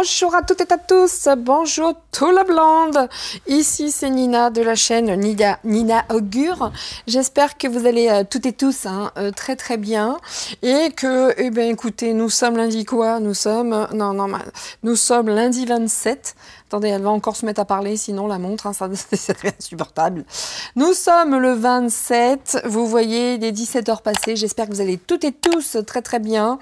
Bonjour à toutes et à tous, bonjour tout la blonde. Ici c'est Nina de la chaîne Nina Augure. J'espère que vous allez toutes et tous très très bien et que, eh bien écoutez, nous sommes lundi quoi? Nous sommes, nous sommes lundi 27. Attendez, elle va encore se mettre à parler, sinon la montre, ça c'est insupportable. Nous sommes le 27, vous voyez les 17 heures passées. J'espère que vous allez toutes et tous très très bien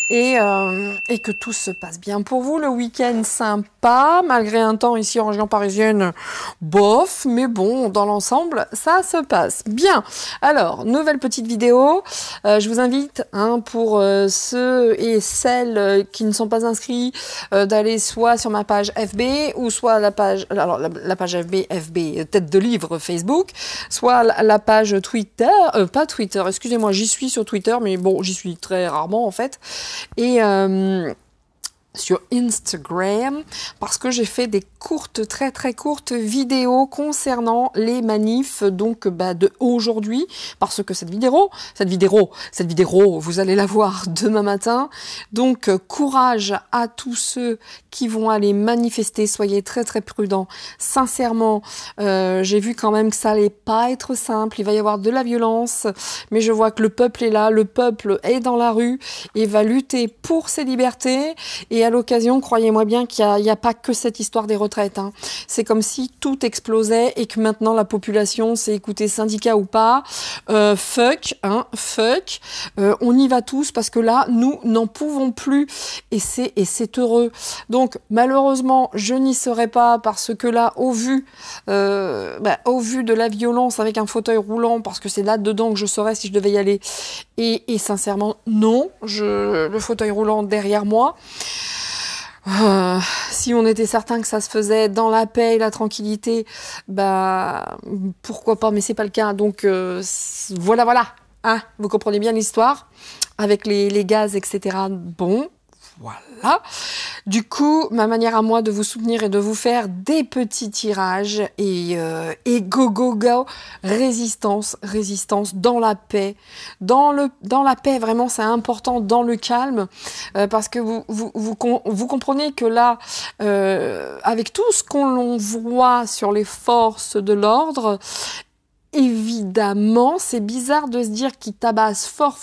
et que tout se passe bien pour vous. Le week-end sympa, malgré un temps ici en région parisienne, bof, mais bon, dans l'ensemble, ça se passe bien. Alors, nouvelle petite vidéo. Je vous invite, pour ceux et celles qui ne sont pas inscrits, d'aller soit sur ma page FB ou soit la page, alors la page FB tête de livre Facebook, soit la page Twitter, pas Twitter, excusez-moi, j'y suis sur Twitter, mais bon, j'y suis très rarement en fait, et sur Instagram, parce que j'ai fait des courtes, très très courtes vidéos concernant les manifs donc de aujourd'hui, parce que cette vidéo, vous allez la voir demain matin. Donc courage à tous ceux qui vont aller manifester, soyez très très prudents. Sincèrement, j'ai vu quand même que ça allait pas être simple, il va y avoir de la violence, mais je vois que le peuple est là, le peuple est dans la rue et va lutter pour ses libertés. Et à l'occasion, croyez-moi bien qu'il n'y a pas que cette histoire des retraites. C'est comme si tout explosait et que maintenant la population s'est écoutée, syndicat ou pas, fuck, on y va tous parce que là, nous n'en pouvons plus et c'est heureux. Donc malheureusement, je n'y serai pas parce que là, au vu de la violence avec un fauteuil roulant, parce que c'est là-dedans que je serais si je devais y aller, et sincèrement, non, le fauteuil roulant derrière moi. Si on était certain que ça se faisait dans la paix et la tranquillité, pourquoi pas, mais c'est pas le cas. Donc voilà, vous comprenez bien l'histoire avec les gaz, etc. Bon, voilà. Du coup, ma manière à moi de vous soutenir et de vous faire des petits tirages et go, résistance dans la paix, dans la paix, vraiment c'est important, dans le calme, parce que vous comprenez que là, avec tout ce qu'on voit sur les forces de l'ordre, évidemment, c'est bizarre de se dire qu'ils tabassent fort,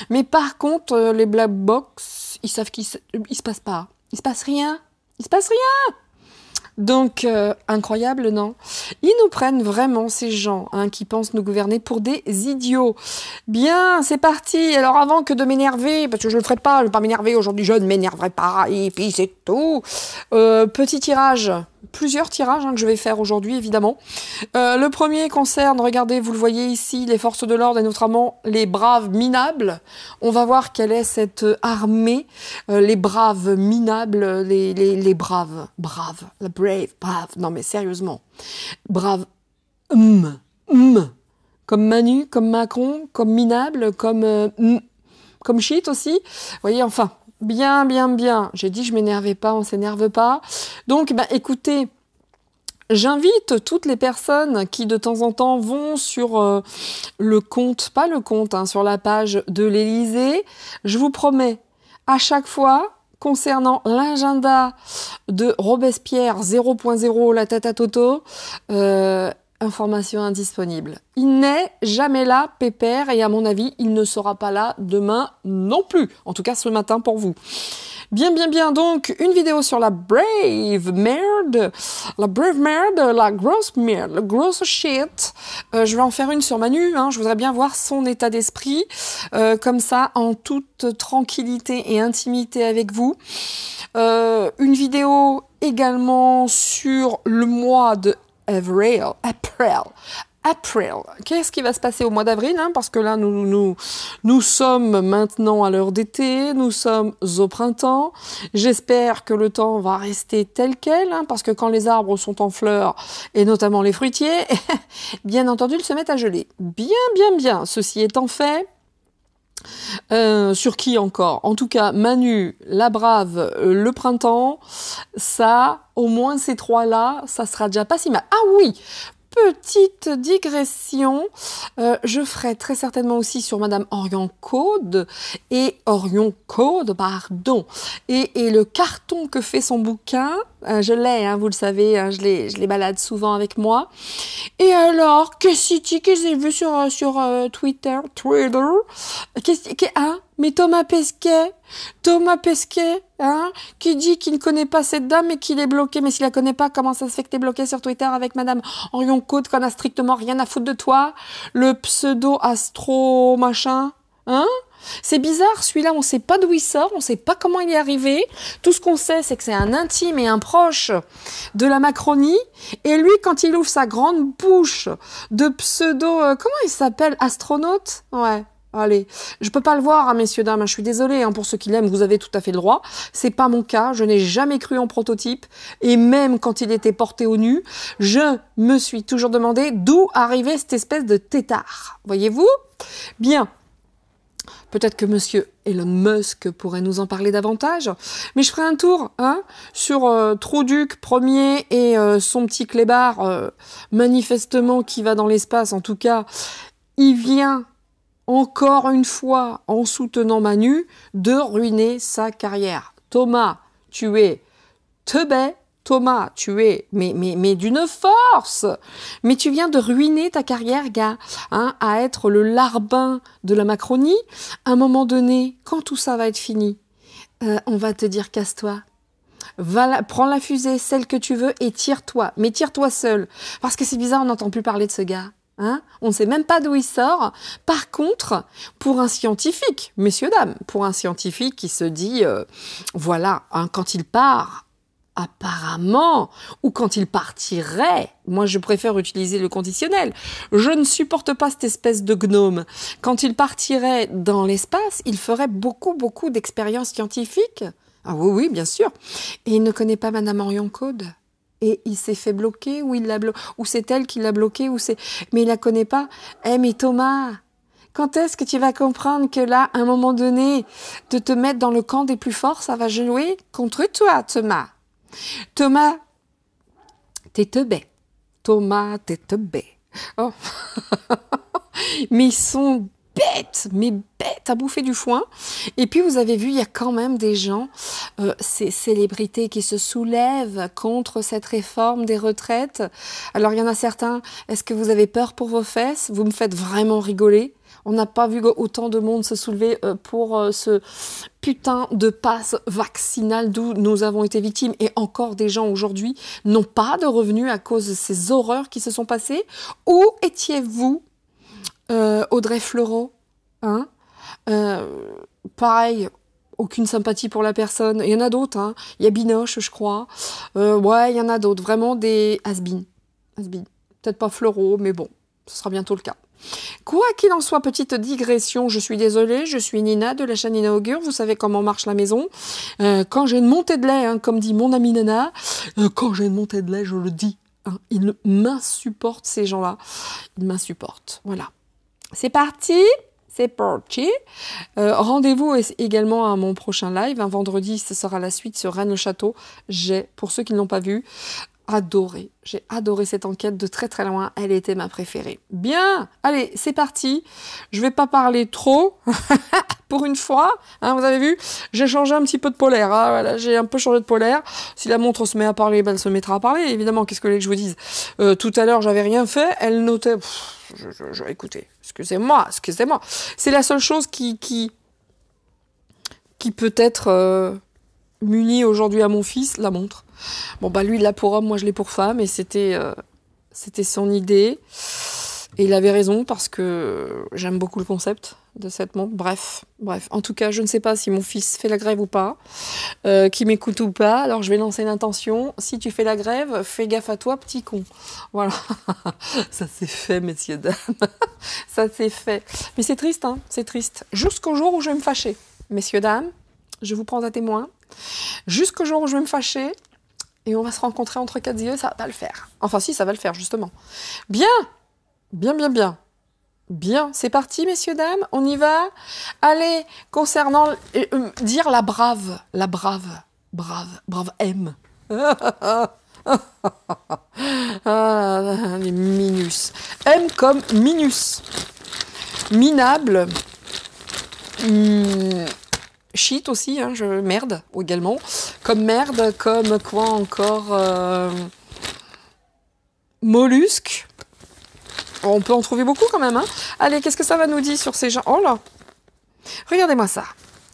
mais par contre, les black box, ils savent qu'il se passe pas. Il se passe rien. Donc, incroyable, non? Ils nous prennent vraiment, ces gens qui pensent nous gouverner, pour des idiots. Bien, c'est parti. Alors, avant que de m'énerver, parce que je le ferai pas, je ne vais pas m'énerver aujourd'hui, je ne m'énerverai pas, et puis c'est tout. Petit tirage. Plusieurs tirages que je vais faire aujourd'hui, évidemment. Le premier concerne, regardez, vous le voyez ici, les forces de l'ordre et notamment les braves minables. On va voir quelle est cette armée, les braves minables, les braves, la brave, non mais sérieusement, braves, comme Manu, comme Macron, comme minable, comme shit aussi. Vous voyez, enfin... Bien. J'ai dit je m'énervais pas, on s'énerve pas. Donc, écoutez, j'invite toutes les personnes qui de temps en temps vont sur le compte, pas le compte, sur la page de l'Élysée. Je vous promets, à chaque fois, concernant l'agenda de Robespierre 0.0, la tata Toto, information indisponible. Il n'est jamais là, pépère, et à mon avis, il ne sera pas là demain non plus. En tout cas, ce matin pour vous. Bien. Donc, une vidéo sur la brave merde, la grosse merde, la grosse shit. Je vais en faire une sur Manu, je voudrais bien voir son état d'esprit, comme ça, en toute tranquillité et intimité avec vous. Une vidéo également sur le mois de April. Qu'est-ce qui va se passer au mois d'avril, parce que là, nous sommes maintenant à l'heure d'été, nous sommes au printemps. J'espère que le temps va rester tel quel, parce que quand les arbres sont en fleurs, et notamment les fruitiers, bien entendu, ils se mettent à geler. Bien. Ceci étant fait, sur qui encore? En tout cas, Manu, la brave, le printemps, ça, au moins ces trois-là, ça sera déjà pas si mal. Ah oui! petite digression. Je ferai très certainement aussi sur Madame Orion Code et pardon. Et le carton que fait son bouquin, je l'ai, hein, vous le savez, hein, je les balade souvent avec moi. Et alors, qu'est-ce que j'ai vu sur Twitter, hein? Mais Thomas Pesquet, hein, qui dit qu'il ne connaît pas cette dame et qu'il est bloqué. Mais s'il la connaît pas, comment ça se fait que t'es bloqué sur Twitter avec Madame Orion Code, qu'on a strictement rien à foutre de toi? Le pseudo astro machin, hein? C'est bizarre, celui-là, on sait pas d'où il sort, on sait pas comment il est arrivé. Tout ce qu'on sait, c'est que c'est un intime et un proche de la Macronie. Et lui, quand il ouvre sa grande bouche de pseudo, comment il s'appelle? Astronaute? Ouais. Allez, je peux pas le voir, hein, messieurs, dames, je suis désolée, hein, pour ceux qui l'aiment, vous avez tout à fait le droit. C'est pas mon cas, je n'ai jamais cru en prototype, et même quand il était porté au nu, je me suis toujours demandé d'où arrivait cette espèce de tétard. Voyez-vous? Bien. Peut-être que monsieur Elon Musk pourrait nous en parler davantage, mais je ferai un tour, hein, sur Trouduc premier et son petit clébard, manifestement qui va dans l'espace, en tout cas, il vient encore une fois, en soutenant Manu, de ruiner sa carrière. Thomas, tu es teubé. Thomas, tu es, mais d'une force. Mais tu viens de ruiner ta carrière, gars, hein, à être le larbin de la Macronie. À un moment donné, quand tout ça va être fini, on va te dire casse-toi. Prends la fusée, celle que tu veux, et tire-toi. Mais tire-toi seul. Parce que c'est bizarre, on n'entend plus parler de ce gars. Hein, on ne sait même pas d'où il sort. Par contre, pour un scientifique, messieurs, dames, pour un scientifique qui se dit, voilà, hein, quand il part, apparemment, ou quand il partirait, moi je préfère utiliser le conditionnel, je ne supporte pas cette espèce de gnome. Quand il partirait dans l'espace, il ferait beaucoup d'expériences scientifiques. Ah oui, bien sûr. Et il ne connaît pas Madame Orion Code. Et il s'est fait bloquer, ou ou c'est elle qui l'a bloqué, mais il la connaît pas. Eh, mais Thomas, quand est-ce que tu vas comprendre que là, à un moment donné, de te mettre dans le camp des plus forts, ça va jouer contre toi, Thomas. Thomas, t'es teubé. Thomas, t'es teubé. Oh. Mais ils sont bêtes, mais bêtes à bouffer du foin. Et puis vous avez vu, il y a quand même des gens, ces célébrités qui se soulèvent contre cette réforme des retraites. Alors il y en a certains, est-ce que vous avez peur pour vos fesses? Vous me faites vraiment rigoler. On n'a pas vu autant de monde se soulever pour ce putain de passe vaccinal d'où nous avons été victimes. Et encore des gens aujourd'hui n'ont pas de revenus à cause de ces horreurs qui se sont passées. Où étiez-vous, Audrey Fleurot, hein, pareil, aucune sympathie pour la personne. Il y en a d'autres, hein. Il y a Binoche, je crois. Ouais, il y en a d'autres. Vraiment des has-been. Peut-être pas Fleurot, mais bon, ce sera bientôt le cas. Quoi qu'il en soit, petite digression, je suis désolée, je suis Nina de la chaîne Nina Augure, vous savez comment marche la maison. Quand j'ai une montée de lait, hein, comme dit mon ami Nana, quand j'ai une montée de lait, je le dis, hein, ils m'insupportent ces gens-là. Ils m'insupportent, voilà. C'est parti. Rendez-vous également à mon prochain live. Un vendredi, ce sera la suite sur Rennes-le-Château. Pour ceux qui ne l'ont pas vu, adoré. J'ai adoré cette enquête de très très loin. Elle était ma préférée. Bien, allez, c'est parti. Je vais pas parler trop. Pour une fois, hein, vous avez vu, j'ai changé un petit peu de polaire. Hein, voilà, j'ai un peu changé de polaire. Si la montre se met à parler, ben, elle se mettra à parler. Évidemment, qu'est-ce que je vous dise? Tout à l'heure, j'avais rien fait. Elle notait. Écoutez, excusez-moi. C'est la seule chose qui peut être munie aujourd'hui à mon fils, la montre. Bon, bah lui, il l'a pour homme, moi je l'ai pour femme, et c'était son idée. Et il avait raison, parce que j'aime beaucoup le concept de cette montre. Bref. En tout cas, je ne sais pas si mon fils fait la grève ou pas, qui m'écoute ou pas. Alors, je vais lancer une intention. Si tu fais la grève, fais gaffe à toi, petit con. Voilà. Ça s'est fait, messieurs, dames. Ça s'est fait. Mais c'est triste, hein. C'est triste. Jusqu'au jour où je vais me fâcher. Messieurs, dames, je vous prends à témoin. Jusqu'au jour où je vais me fâcher, et on va se rencontrer entre quatre yeux, ça va pas le faire. Enfin, si, ça va le faire, justement. Bien, c'est parti, messieurs, dames, on y va. Allez, concernant dire la brave M. Les minus. M comme minus. Minable. Shit aussi, hein, merde également. Comme merde, comme quoi encore mollusque. On peut en trouver beaucoup quand même. Hein. Allez, qu'est-ce que ça va nous dire sur ces gens? Oh là! Regardez-moi ça.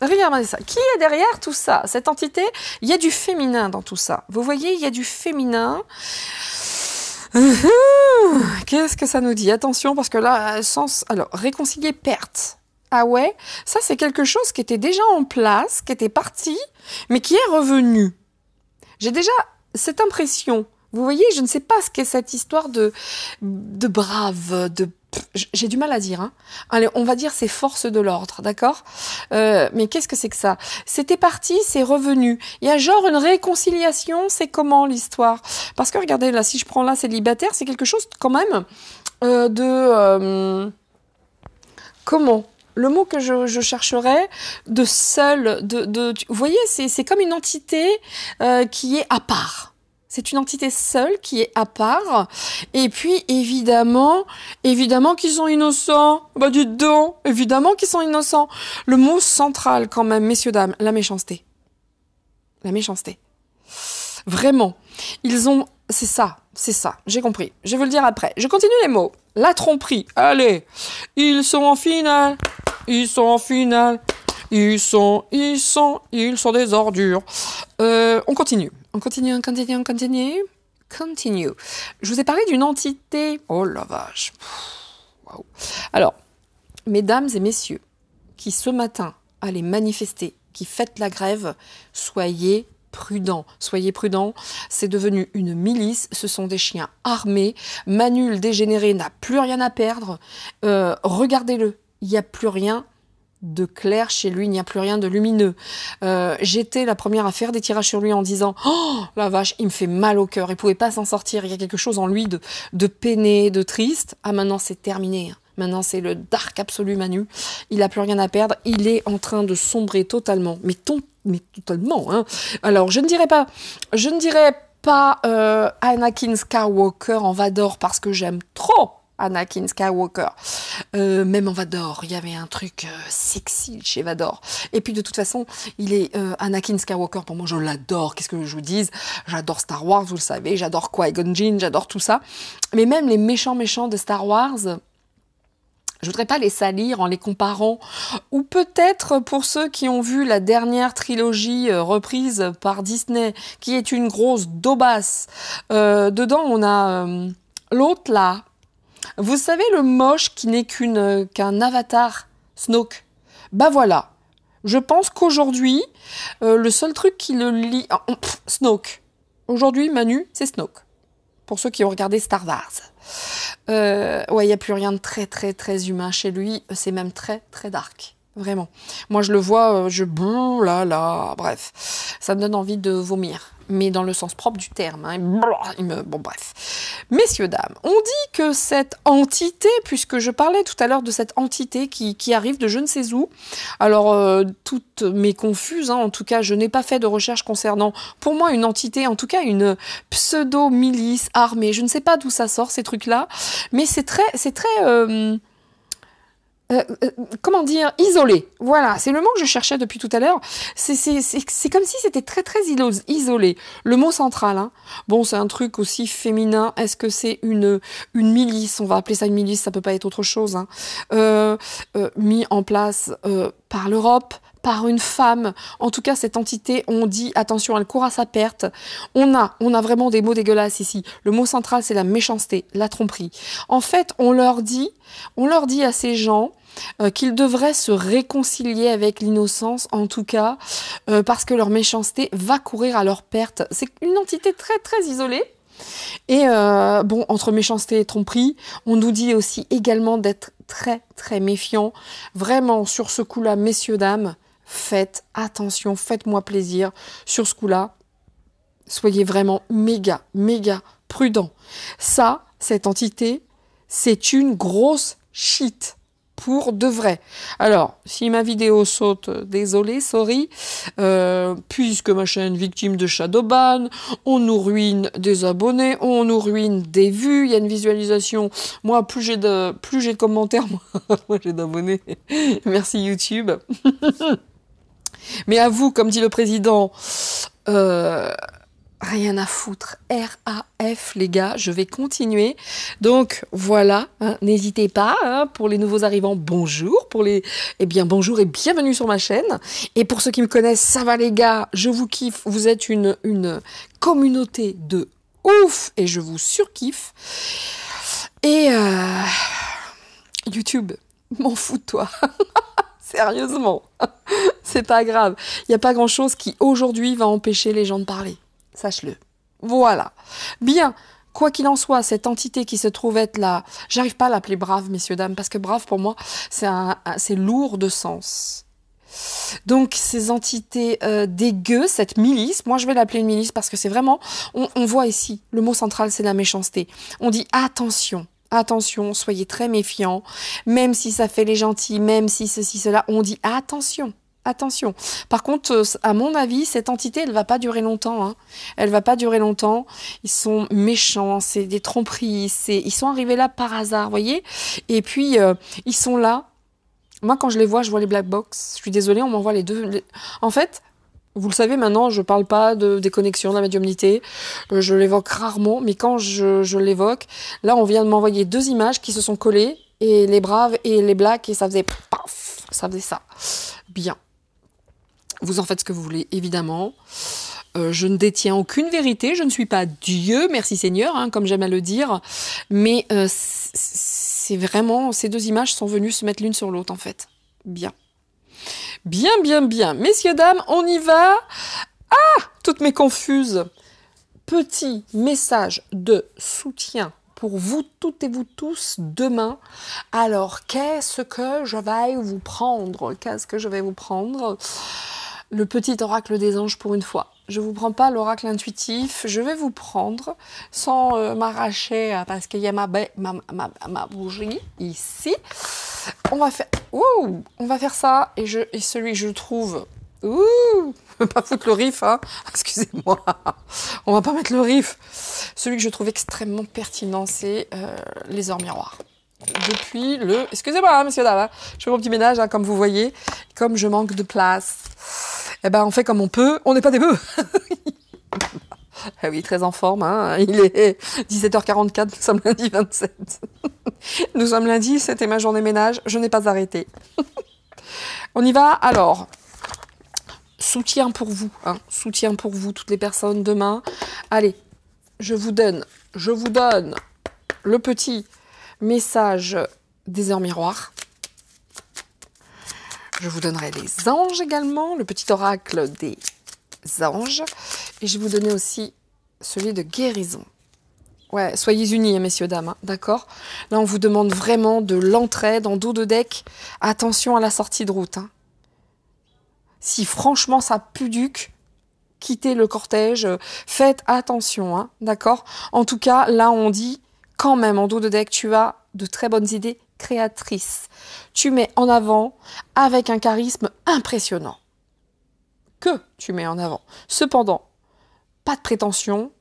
Regardez ça. Qui est derrière tout ça? Cette entité, il y a du féminin dans tout ça. Vous voyez, il y a du féminin. Qu'est-ce que ça nous dit? Attention, parce que là, alors, réconcilier perte. Ah ouais? Ça, c'est quelque chose qui était déjà en place, qui était parti, mais qui est revenu. J'ai déjà cette impression. Vous voyez, je ne sais pas ce qu'est cette histoire de brave, j'ai du mal à dire. Hein. Allez, on va dire c'est forces de l'ordre, d'accord? Mais qu'est-ce que c'est que ça? C'était parti, c'est revenu. Il y a genre une réconciliation, c'est comment l'histoire? Parce que regardez, là, si je prends là célibataire, c'est quelque chose quand même comment? Le mot que je chercherais, de seul, vous voyez, c'est comme une entité qui est à part. C'est une entité seule qui est à part. Et puis, évidemment qu'ils sont innocents. Bah, dites donc, évidemment qu'ils sont innocents. Le mot central, quand même, messieurs, dames, la méchanceté. La méchanceté. Vraiment. C'est ça. J'ai compris. Je vais vous le dire après. Je continue les mots. La tromperie. Allez. Ils sont en finale. Ils sont des ordures. On continue. Continue. Je vous ai parlé d'une entité. Oh la vache. Waouh. Alors, mesdames et messieurs, qui ce matin allez manifester, qui faites la grève, soyez prudents. Soyez prudents. C'est devenu une milice. Ce sont des chiens armés. Manu le dégénéré n'a plus rien à perdre. Regardez-le. Il n'y a plus rien de clair chez lui, il n'y a plus rien de lumineux. J'étais la première à faire des tirages sur lui en disant « Oh, la vache, il me fait mal au cœur, il ne pouvait pas s'en sortir, il y a quelque chose en lui de peiné, de triste. » Ah, maintenant, c'est terminé. Maintenant, c'est le dark absolu, Manu. Il n'a plus rien à perdre, il est en train de sombrer totalement. Mais totalement, hein. Alors, je ne dirais pas Anakin Skywalker en Vador parce que j'aime trop Anakin Skywalker. Même en Vador, il y avait un truc sexy chez Vador. Et puis de toute façon, il est Anakin Skywalker, pour moi je l'adore, qu'est-ce que je vous dise? J'adore Star Wars, vous le savez, j'adore Qui-Gon Jinn, j'adore tout ça. Mais même les méchants de Star Wars, je voudrais pas les salir en les comparant. Ou peut-être pour ceux qui ont vu la dernière trilogie reprise par Disney, qui est une grosse daubasse. Dedans, on a l'autre là. Vous savez le moche qui n'est qu'un avatar, Snoke? Bah voilà. Je pense qu'aujourd'hui, le seul truc qui le lie... Snoke. Aujourd'hui, Manu, c'est Snoke. Pour ceux qui ont regardé Star Wars. Ouais, il n'y a plus rien de très, très, très humain chez lui. C'est même très, très dark. Vraiment. Moi, je le vois, bref. Ça me donne envie de vomir. Mais dans le sens propre du terme. Hein. Bon, bref. Messieurs, dames, on dit que cette entité, puisque je parlais tout à l'heure de cette entité qui arrive de je ne sais où, alors, toutes mes confuses, hein, en tout cas, je n'ai pas fait de recherche concernant, pour moi, une entité, en tout cas, une pseudo-milice armée. Je ne sais pas d'où ça sort, ces trucs-là, mais c'est très comment dire, isolé. Voilà, c'est le mot que je cherchais depuis tout à l'heure. C'est comme si c'était très très isolé. Le mot central, hein. Bon, c'est un truc aussi féminin. Est-ce que c'est une milice? On va appeler ça une milice, ça peut pas être autre chose. Hein. Mis en place par l'Europe, par une femme. En tout cas, cette entité, on dit, attention, elle court à sa perte. On a vraiment des mots dégueulasses ici. Le mot central, c'est la méchanceté, la tromperie. En fait, on leur dit à ces gens qu'ils devraient se réconcilier avec l'innocence, en tout cas, parce que leur méchanceté va courir à leur perte. C'est une entité très, très isolée. Et bon, entre méchanceté et tromperie, on nous dit aussi également d'être très, très méfiants. Vraiment, sur ce coup-là, messieurs, dames, faites attention, faites-moi plaisir sur ce coup-là. Soyez vraiment méga, méga prudents. Ça, cette entité, c'est une grosse shit. pour de vrai. Alors, si ma vidéo saute, désolé, sorry, puisque ma chaîne victime de shadowban, on nous ruine des abonnés, on nous ruine des vues, il y a une visualisation. Moi, plus j'ai de commentaires, moi j'ai d'abonnés. Merci YouTube. Mais à vous, comme dit le président, rien à foutre, RAF les gars, je vais continuer. Donc voilà, hein, n'hésitez pas, hein, pour les nouveaux arrivants, bonjour, bonjour et bienvenue sur ma chaîne. Et pour ceux qui me connaissent, ça va les gars, je vous kiffe, vous êtes une communauté de ouf et je vous surkiffe. Et YouTube, m'en fous de toi. Sérieusement, c'est pas grave. Il n'y a pas grand-chose qui aujourd'hui va empêcher les gens de parler. Sache-le. Voilà. Bien, quoi qu'il en soit, cette entité qui se trouve être là, j'arrive pas à l'appeler brave, messieurs, dames, parce que brave, pour moi, c'est lourd de sens. Donc, ces entités dégueu, cette milice, moi je vais l'appeler une milice parce que c'est vraiment, on voit ici, le mot central, c'est la méchanceté. On dit attention. Attention, soyez très méfiants, même si ça fait les gentils, même si ceci, cela, on dit attention, attention. Par contre, à mon avis, cette entité, elle va pas durer longtemps, hein. Elle va pas durer longtemps, ils sont méchants, c'est des tromperies, ils sont arrivés là par hasard, vous voyez. Et puis, ils sont là, moi quand je les vois les black box, je suis désolée, on m'envoie les deux, en fait... Vous le savez maintenant, je parle pas des connexions, de la médiumnité, je l'évoque rarement, mais quand je l'évoque, là on vient de m'envoyer deux images qui se sont collées, et les braves et les blacks, et ça faisait paf, ça faisait ça. Bien. Vous en faites ce que vous voulez, évidemment. Je ne détiens aucune vérité, je ne suis pas Dieu, merci Seigneur, hein, comme j'aime à le dire, mais c'est vraiment, ces deux images sont venues se mettre l'une sur l'autre en fait. Bien. Bien, bien, bien. Messieurs, dames, on y va. Ah, toutes mes confuses. Petit message de soutien pour vous toutes et vous tous demain. Alors, qu'est-ce que je vais vous prendre? Qu'est-ce que je vais vous prendre? Le petit oracle des anges pour une fois. Je ne vous prends pas l'oracle intuitif, je vais vous prendre sans m'arracher parce qu'il y a ma bougie ici. On va faire ça et celui que je trouve... Ouh, pas foutre le riff, hein. Excusez-moi. On va pas mettre le riff. Celui que je trouve extrêmement pertinent, c'est les heures miroirs. Depuis le... Excusez-moi, hein, monsieur dames, hein. Je fais mon petit ménage, hein, comme vous voyez. Comme je manque de place, eh ben, on fait comme on peut. On n'est pas des bœufs. Ah oui, très en forme, hein. Il est 17h44, nous sommes lundi 27. Nous sommes lundi, c'était ma journée ménage, je n'ai pas arrêté. On y va, alors. Soutien pour vous, hein. Soutien pour vous, toutes les personnes demain. Allez, je vous donne le petit message des heures miroirs. Je vous donnerai les anges également, le petit oracle des anges. Et je vais vous donner aussi celui de guérison. Ouais, soyez unis, hein, messieurs, dames, hein, d'accord? Là, on vous demande vraiment de l'entraide en dos de deck. Attention à la sortie de route. Hein. Si franchement ça puduque, quittez le cortège. Faites attention, hein, d'accord? En tout cas, là, on dit quand même en dos de deck, tu as de très bonnes idées créatrices. Tu mets en avant avec un charisme impressionnant. Que tu mets en avant. Cependant, pas de prétention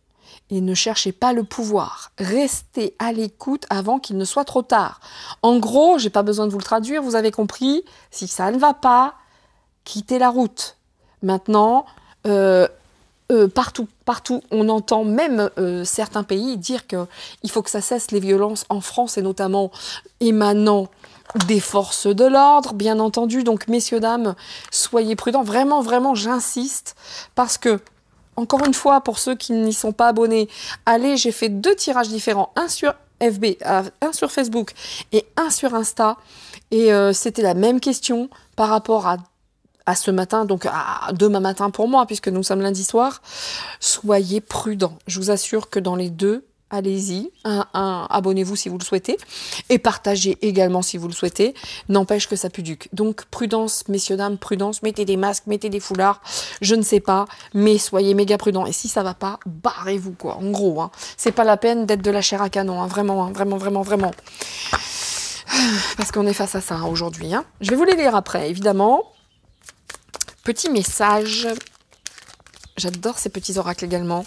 et ne cherchez pas le pouvoir. Restez à l'écoute avant qu'il ne soit trop tard. En gros, j'ai pas besoin de vous le traduire, vous avez compris, si ça ne va pas, quittez la route. Maintenant, partout, on entend même certains pays dire qu'il faut que ça cesse les violences en France et notamment émanant des forces de l'ordre, bien entendu. Donc, messieurs, dames, soyez prudents. Vraiment, vraiment, j'insiste parce que, encore une fois, pour ceux qui n'y sont pas abonnés, allez, j'ai fait 2 tirages différents, un sur FB, un sur Facebook et un sur Insta. Et c'était la même question par rapport à ce matin, donc à demain matin pour moi, puisque nous sommes lundi soir. Soyez prudents. Je vous assure que dans les deux, allez-y, abonnez-vous si vous le souhaitez, et partagez également si vous le souhaitez, n'empêche que ça puduque. Donc prudence, messieurs, dames, prudence, mettez des masques, mettez des foulards, je ne sais pas, mais soyez méga prudents, et si ça va pas, barrez-vous, quoi, en gros, hein. C'est pas la peine d'être de la chair à canon, hein, vraiment, vraiment, vraiment, vraiment. Parce qu'on est face à ça hein, aujourd'hui. Hein. Je vais vous les lire après, évidemment. Petit message. J'adore ces petits oracles également.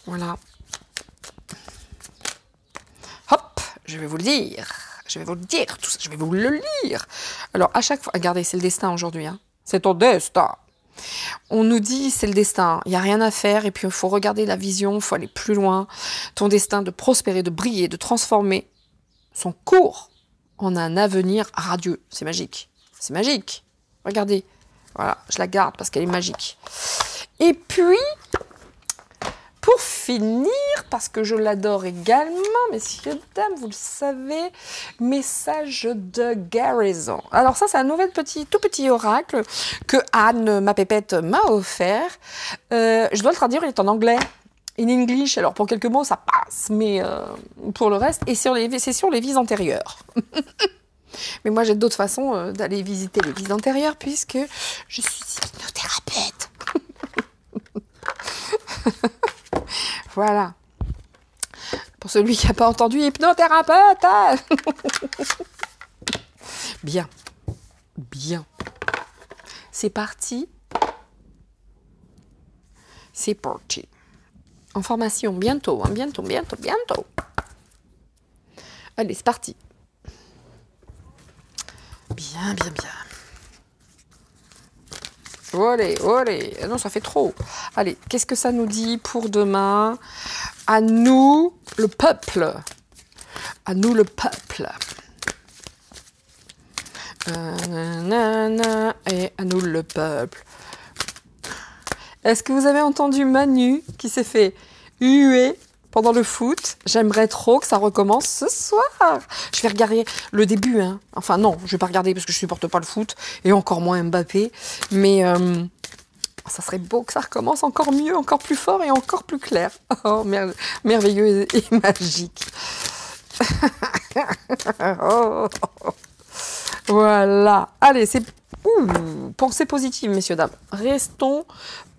Voilà. Hop, je vais vous le dire. Je vais vous le dire, tout ça, je vais vous le lire. Alors, à chaque fois, regardez, c'est le destin aujourd'hui. Hein. C'est ton destin. On nous dit, c'est le destin. Il n'y a rien à faire. Et puis, il faut regarder la vision. Il faut aller plus loin. Ton destin de prospérer, de briller, de transformer son cours en un avenir radieux. C'est magique. C'est magique. Regardez. Voilà, je la garde parce qu'elle est magique. Et puis... pour finir, parce que je l'adore également, messieurs, dames, vous le savez, message de guérison. Alors ça, c'est un nouvel tout petit oracle que Anne, ma pépette, m'a offert. Je dois le traduire, il est en anglais, in English. Alors pour quelques mots, ça passe, mais pour le reste, et c'est sur les vies antérieures. Mais moi, j'ai d'autres façons d'aller visiter les vies antérieures, puisque je suis hypnothérapeute. Voilà. Pour celui qui n'a pas entendu, hypnothérapeute. Bien. Bien. C'est parti. C'est parti. En formation, bientôt, hein, bientôt. Allez, c'est parti. Bien. Olé. Non, ça fait trop. Allez, qu'est-ce que ça nous dit pour demain? À nous, le peuple. À nous, le peuple. Et à nous, le peuple. Est-ce que vous avez entendu Manu qui s'est fait huer pendant le foot? J'aimerais trop que ça recommence ce soir. Je vais regarder le début. Hein. Enfin non, je vais pas regarder parce que je supporte pas le foot et encore moins Mbappé. Mais ça serait beau que ça recommence encore mieux, encore plus fort et encore plus clair. Oh, merveilleux et magique. Oh. Voilà. Allez, c'est pensée positive, messieurs, dames. Restons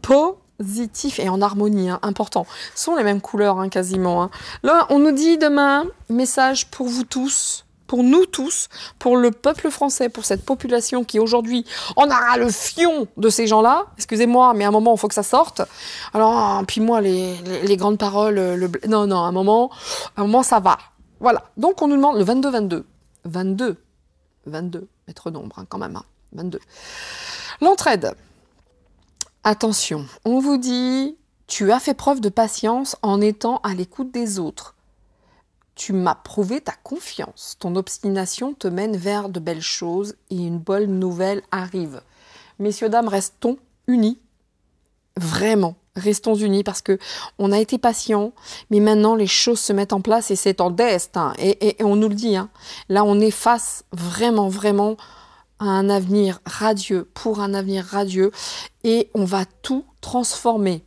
positifs et en harmonie, hein, important. Ce sont les mêmes couleurs, hein, quasiment. Hein. Là, on nous dit demain, message pour vous tous, pour nous tous, pour le peuple français, pour cette population qui aujourd'hui en aura le fion de ces gens-là. Excusez-moi, mais à un moment, il faut que ça sorte. Alors, puis moi, les grandes paroles, non, à un moment, ça va. Voilà. Donc, on nous demande le 22, maître nombre, hein, quand même, hein, 22. L'entraide. Attention, on vous dit, tu as fait preuve de patience en étant à l'écoute des autres. Tu m'as prouvé ta confiance. Ton obstination te mène vers de belles choses et une bonne nouvelle arrive. Messieurs, dames, restons unis. Vraiment, restons unis parce que on a été patients, mais maintenant les choses se mettent en place et c'est en destin. Et on nous le dit, hein. Là on est face vraiment à un avenir radieux, pour un avenir radieux, et on va tout transformer.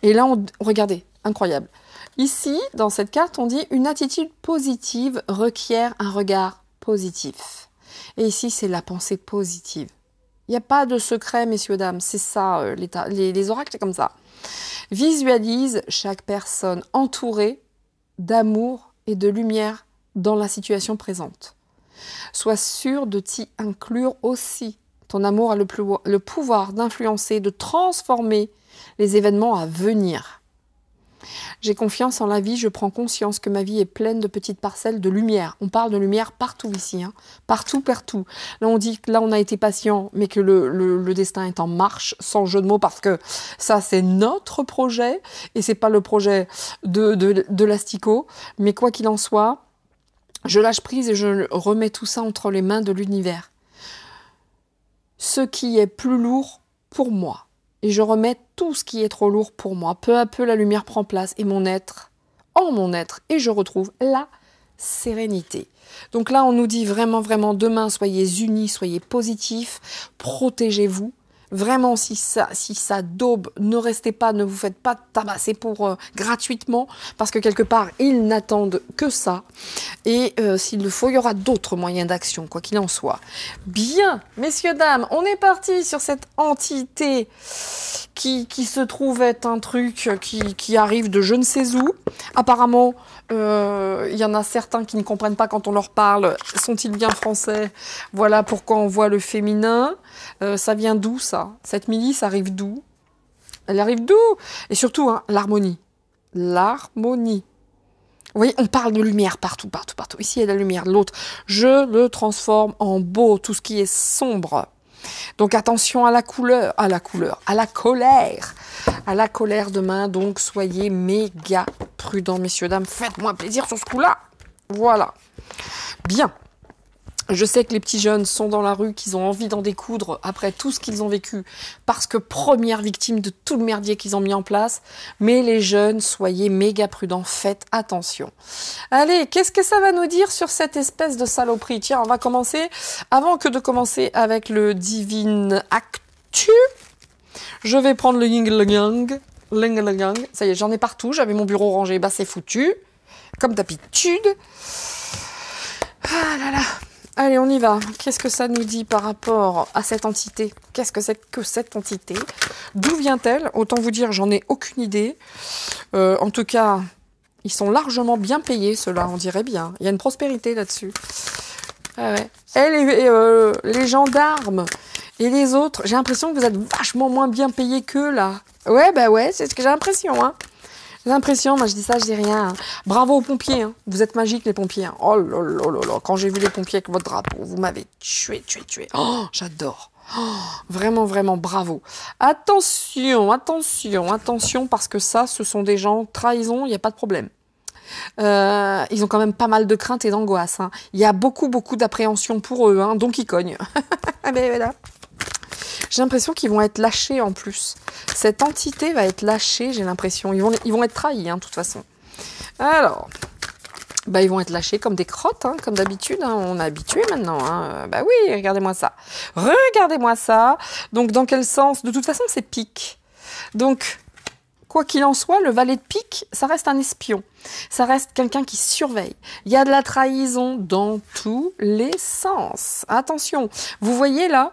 Et là, regardez, incroyable. Ici, dans cette carte, on dit « Une attitude positive requiert un regard positif ». Et ici, c'est la pensée positive. Il n'y a pas de secret, messieurs, dames, c'est ça, les oracles, c'est comme ça. Visualise chaque personne entourée d'amour et de lumière dans la situation présente. Sois sûr de t'y inclure aussi. Ton amour a le pouvoir d'influencer, de transformer les événements à venir. J'ai confiance en la vie, je prends conscience que ma vie est pleine de petites parcelles de lumière. On parle de lumière partout ici, hein. Partout. Là, on dit que là, on a été patient, mais que le destin est en marche, sans jeu de mots, parce que ça, c'est notre projet, et c'est pas le projet de l'Astico. Mais quoi qu'il en soit, je lâche prise et je remets tout ça entre les mains de l'univers. Ce qui est plus lourd pour moi. Et je remets tout ce qui est trop lourd pour moi. Peu à peu, la lumière prend place et et je retrouve la sérénité. Donc là, on nous dit vraiment, demain, soyez unis, soyez positifs, protégez-vous, Vraiment, si ça daube, ne restez pas, ne vous faites pas tabasser pour gratuitement, parce que quelque part, ils n'attendent que ça. Et s'il le faut, il y aura d'autres moyens d'action, quoi qu'il en soit. Bien, messieurs, dames, on est parti sur cette entité qui se trouve être un truc qui arrive de je ne sais où. Apparemment, il y en a certains qui ne comprennent pas quand on leur parle. Sont-ils bien français? Voilà pourquoi on voit le féminin. Ça vient d'où, ça? Cette milice arrive d'où? Elle arrive d'où? Et surtout, hein, l'harmonie. L'harmonie. Vous voyez, on parle de lumière partout, partout, partout. Ici, il y a la lumière. L'autre, je le transforme en beau, tout ce qui est sombre. Donc, attention à la couleur, à la colère. À la colère demain, donc, soyez méga prudents, messieurs, dames. Faites-moi plaisir sur ce coup-là. Voilà. Bien. Je sais que les petits jeunes sont dans la rue, qu'ils ont envie d'en découdre après tout ce qu'ils ont vécu, parce que première victime de tout le merdier qu'ils ont mis en place. Mais les jeunes, soyez méga prudents, faites attention. Allez, qu'est-ce que ça va nous dire sur cette espèce de saloperie? Tiens, on va commencer, avant que de commencer avec le Divine Actu, je vais prendre le Ying Yang. Ça y est, j'en ai partout, j'avais mon bureau rangé, bah c'est foutu, comme d'habitude. Ah là là. Allez, on y va. Qu'est-ce que ça nous dit par rapport à cette entité? Qu'est-ce que c'est que cette entité? D'où vient-elle? Autant vous dire, j'en ai aucune idée. En tout cas, ils sont largement bien payés, ceux-là, on dirait bien. Il y a une prospérité là-dessus. Ah ouais. Et les gendarmes et les autres, j'ai l'impression que vous êtes vachement moins bien payés qu'eux, là. Ouais, bah ouais, c'est ce que j'ai l'impression, hein. J'ai l'impression, moi je dis ça, je dis rien. Hein. Bravo aux pompiers, hein. Vous êtes magiques les pompiers. Hein. Oh là là là là, quand j'ai vu les pompiers avec votre drapeau, vous m'avez tué. Oh, j'adore. Oh, vraiment, vraiment, bravo. Attention, parce que ça, ce sont des gens, trahison, il n'y a pas de problème. Ils ont quand même pas mal de crainte et d'angoisse. Hein. Il y a beaucoup d'appréhension pour eux, hein, donc ils cognent. Mais voilà. J'ai l'impression qu'ils vont être lâchés en plus. Cette entité va être lâchée, j'ai l'impression. Ils vont être trahis, hein, de toute façon. Alors, bah, ils vont être lâchés comme des crottes, hein, comme d'habitude. Hein, on est habitué maintenant. Hein. Bah oui, regardez-moi ça. Regardez-moi ça. Donc, dans quel sens? De toute façon, c'est pique. Donc, quoi qu'il en soit, le valet de pique, ça reste un espion. Ça reste quelqu'un qui surveille. Il y a de la trahison dans tous les sens. Attention, vous voyez là,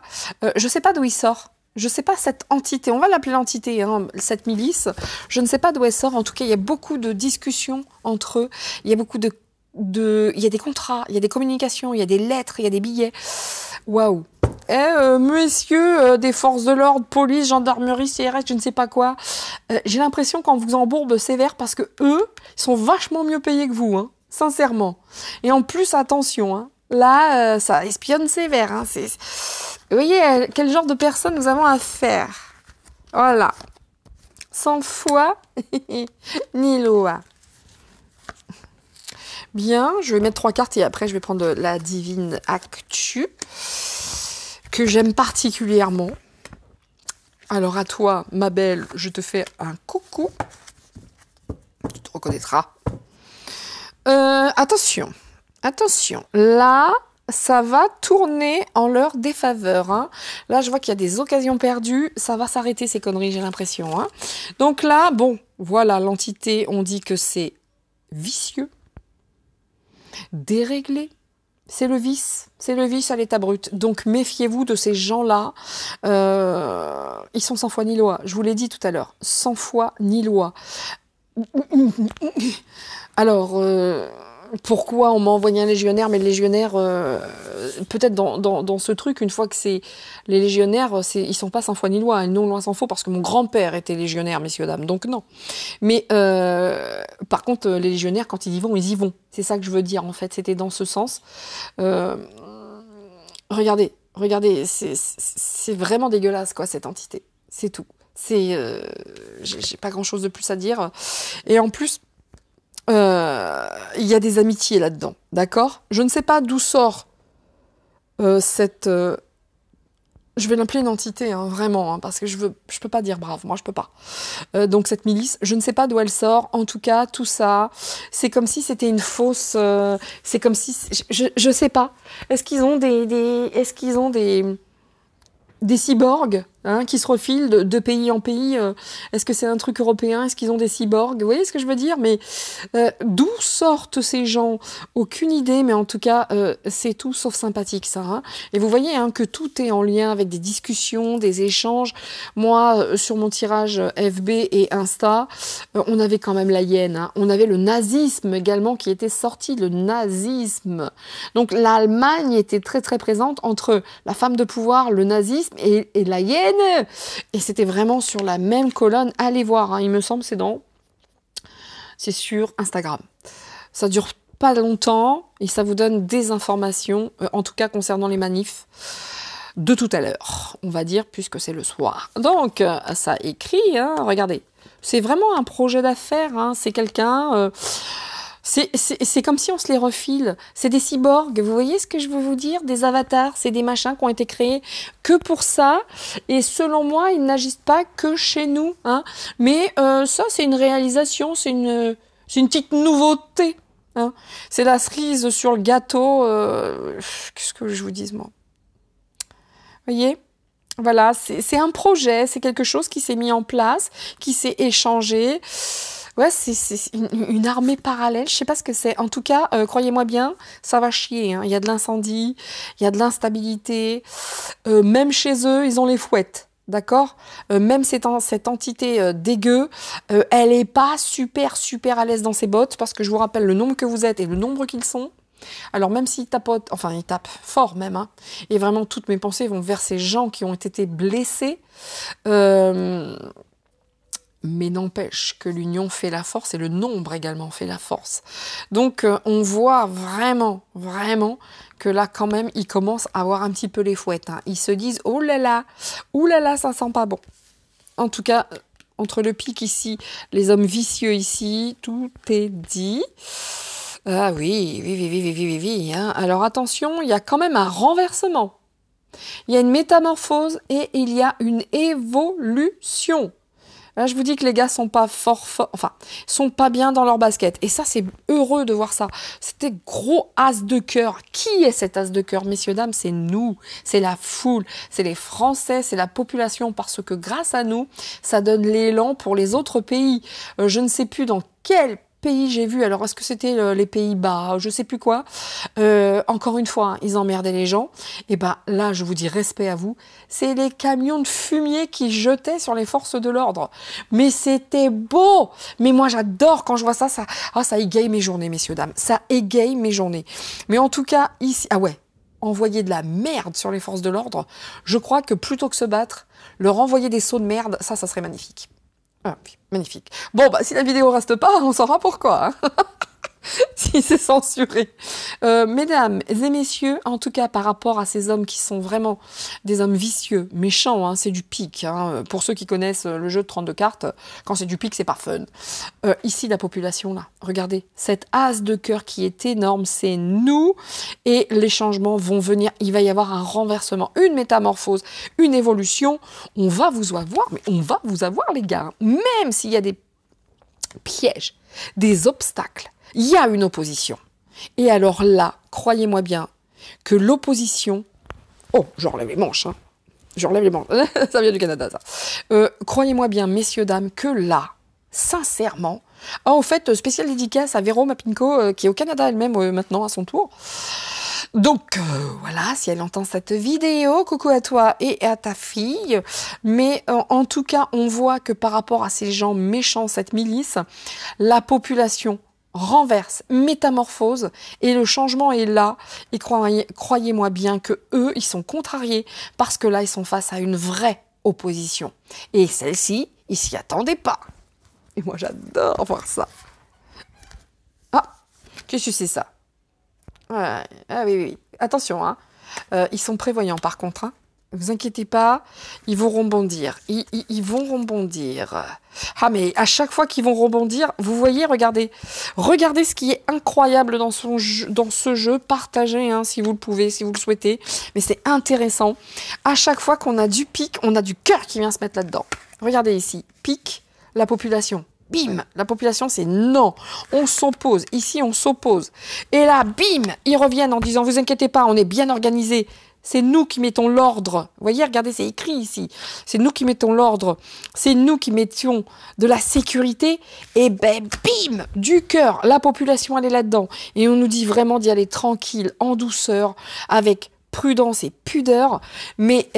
je ne sais pas d'où il sort. Je ne sais pas cette entité, on va l'appeler l'entité, hein, cette milice. Je ne sais pas d'où elle sort. En tout cas, il y a beaucoup de discussions entre eux. Il y a beaucoup il y a des contrats, il y a des communications, il y a des lettres, il y a des billets. Waouh! Messieurs des forces de l'ordre, police, gendarmerie, CRS, je ne sais pas quoi. J'ai l'impression qu'on vous embourbe sévère parce que eux, ils sont vachement mieux payés que vous, hein, sincèrement. Et en plus, attention, hein, là, ça espionne sévère. Hein, vous voyez quel genre de personnes nous avons affaire. Voilà. Sans foi ni loi. Bien, je vais mettre 3 cartes et après je vais prendre la Divine Actu. Que j'aime particulièrement. Alors à toi, ma belle, je te fais un coucou. Tu te reconnaîtras. Attention. Là, ça va tourner en leur défaveur. Hein. Là, je vois qu'il y a des occasions perdues. Ça va s'arrêter ces conneries, j'ai l'impression. Hein. Donc là, bon, voilà, l'entité, on dit que c'est vicieux, déréglé. C'est le vice à l'état brut. Donc méfiez-vous de ces gens-là. Ils sont sans foi ni loi. Je vous l'ai dit tout à l'heure. Sans foi ni loi. Alors, pourquoi on m'a envoyé un légionnaire? Mais le légionnaire, peut-être dans ce truc, une fois que c'est les légionnaires, ils sont pas sans foi ni loi. Non, loin s'en faut, parce que mon grand-père était légionnaire, messieurs, dames. Donc non. Mais par contre, les légionnaires, quand ils y vont, ils y vont. C'est ça que je veux dire, en fait. C'était dans ce sens. Regardez, c'est vraiment dégueulasse, quoi, cette entité. C'est tout. J'ai pas grand-chose de plus à dire. Et en plus, il y a des amitiés là-dedans, d'accord? Je ne sais pas d'où sort cette... je vais l'appeler une entité, hein, vraiment, hein, parce que je peux pas dire brave, moi je peux pas. Donc cette milice, je ne sais pas d'où elle sort. En tout cas, tout ça, c'est comme si c'était une fausse... c'est comme si... Je sais pas. Est-ce qu'ils ont des cyborgs hein, qui se refilent de pays en pays. Est-ce que c'est un truc européen? Est-ce qu'ils ont des cyborgs? Vous voyez ce que je veux dire? Mais d'où sortent ces gens? Aucune idée, mais en tout cas, c'est tout sauf sympathique, ça. Hein. Et vous voyez hein, que tout est en lien avec des discussions, des échanges. Moi, sur mon tirage FB et Insta, on avait quand même la hyène. Hein. On avait le nazisme également qui était sorti, le nazisme. Donc l'Allemagne était très très présente entre la femme de pouvoir, le nazisme et la hyène. Et c'était vraiment sur la même colonne. Allez voir, hein, il me semble, c'est sur Instagram. Ça dure pas longtemps et ça vous donne des informations, en tout cas concernant les manifs de tout à l'heure, on va dire, puisque c'est le soir. Donc, ça écrit, hein, regardez, c'est vraiment un projet d'affaires, hein, c'est quelqu'un... C'est comme si on se les refile. C'est des cyborgs, vous voyez ce que je veux vous dire? Des avatars, c'est des machins qui ont été créés que pour ça. Et selon moi, ils n'agissent pas que chez nous. Hein. Mais ça, c'est une réalisation, c'est une petite nouveauté. Hein. C'est la cerise sur le gâteau. Qu'est-ce que je vous dise, moi? Vous voyez? Voilà, c'est un projet, c'est quelque chose qui s'est mis en place, qui s'est échangé. Ouais, c'est une armée parallèle, je sais pas ce que c'est. En tout cas, croyez-moi bien, ça va chier. Hein. Il y a de l'incendie, il y a de l'instabilité. Même chez eux, ils ont les fouettes, d'accord? Même cette entité dégueu, elle est pas super à l'aise dans ses bottes, parce que je vous rappelle le nombre que vous êtes et le nombre qu'ils sont. Alors même s'ils tapotent, enfin ils tapent fort même, hein, et vraiment toutes mes pensées vont vers ces gens qui ont été blessés. Mais n'empêche que l'union fait la force et le nombre également fait la force. Donc on voit vraiment que là quand même ils commencent à avoir un petit peu les fouettes. Hein. Ils se disent oh là là, ça sent pas bon. En tout cas, entre le pic ici, les hommes vicieux ici, tout est dit. Ah oui. Hein. Alors attention, il y a quand même un renversement. Il y a une métamorphose et il y a une évolution. Là, je vous dis que les gars sont pas sont pas bien dans leur basket. Et ça, c'est heureux de voir ça. C'était gros as de cœur. Qui est cet as de cœur, messieurs, dames? C'est nous, c'est la foule, c'est les Français, c'est la population. Parce que grâce à nous, ça donne l'élan pour les autres pays. Je ne sais plus dans quel pays j'ai vu, alors est-ce que c'était les Pays-Bas, je sais plus quoi, encore une fois, hein, ils emmerdaient les gens, et ben là, je vous dis respect à vous, c'est les camions de fumier qui jetaient sur les forces de l'ordre, mais c'était beau, mais moi j'adore quand je vois ça, ça égaye mes journées, messieurs, dames, ça égaye mes journées, mais en tout cas, ici, ah ouais, envoyer de la merde sur les forces de l'ordre, je crois que plutôt que se battre, leur envoyer des seaux de merde, ça serait magnifique. Ah oui, magnifique. Bon, bah, si la vidéo reste pas, on saura pourquoi. Hein. Si c'est censuré. Mesdames et messieurs, en tout cas par rapport à ces hommes qui sont vraiment des hommes vicieux, méchants, hein, c'est du pique. Hein. Pour ceux qui connaissent le jeu de 32 cartes, quand c'est du pique, c'est pas fun. Ici, la population, là, regardez, cette as de cœur qui est énorme, c'est nous. Et les changements vont venir, il va y avoir un renversement, une métamorphose, une évolution. On va vous avoir, mais on va vous avoir, les gars. Même s'il y a des pièges, des obstacles, il y a une opposition. Et alors là, croyez-moi bien, que l'opposition... Oh, je relève les manches, hein. Je relève les manches. Ça vient du Canada, ça. Croyez-moi bien, messieurs, dames, que là, sincèrement... Ah, en fait, spéciale dédicace à Véro Mapinko, qui est au Canada elle-même maintenant, à son tour. Donc, voilà, si elle entend cette vidéo, coucou à toi et à ta fille. Mais en tout cas, on voit que par rapport à ces gens méchants, cette milice, la population renverse, métamorphose, et le changement est là. Et croyez-moi bien que eux, ils sont contrariés, parce que là, ils sont face à une vraie opposition. Et celle-ci, ils s'y attendaient pas. Et moi, j'adore voir ça. Ah, qu'est-ce que c'est ça? Ouais, ah oui. Attention, hein. Ils sont prévoyants par contre. Hein. Vous inquiétez pas, ils vont rebondir. Ils vont rebondir. Ah mais à chaque fois qu'ils vont rebondir, vous voyez, regardez. Regardez ce qui est incroyable dans ce jeu. Partagez hein, si vous le pouvez, si vous le souhaitez. Mais c'est intéressant. À chaque fois qu'on a du pic, on a du cœur qui vient se mettre là-dedans. Regardez ici, pic, la population. Bim, la population c'est non, on s'oppose, ici on s'oppose. Et là, bim, ils reviennent en disant, vous inquiétez pas, on est bien organisé. C'est nous qui mettons l'ordre. Vous voyez, regardez, c'est écrit ici. C'est nous qui mettons l'ordre. C'est nous qui mettions de la sécurité. Et ben, bim, du cœur. La population, elle est là-dedans. Et on nous dit vraiment d'y aller tranquille, en douceur, avec prudence et pudeur. Mais,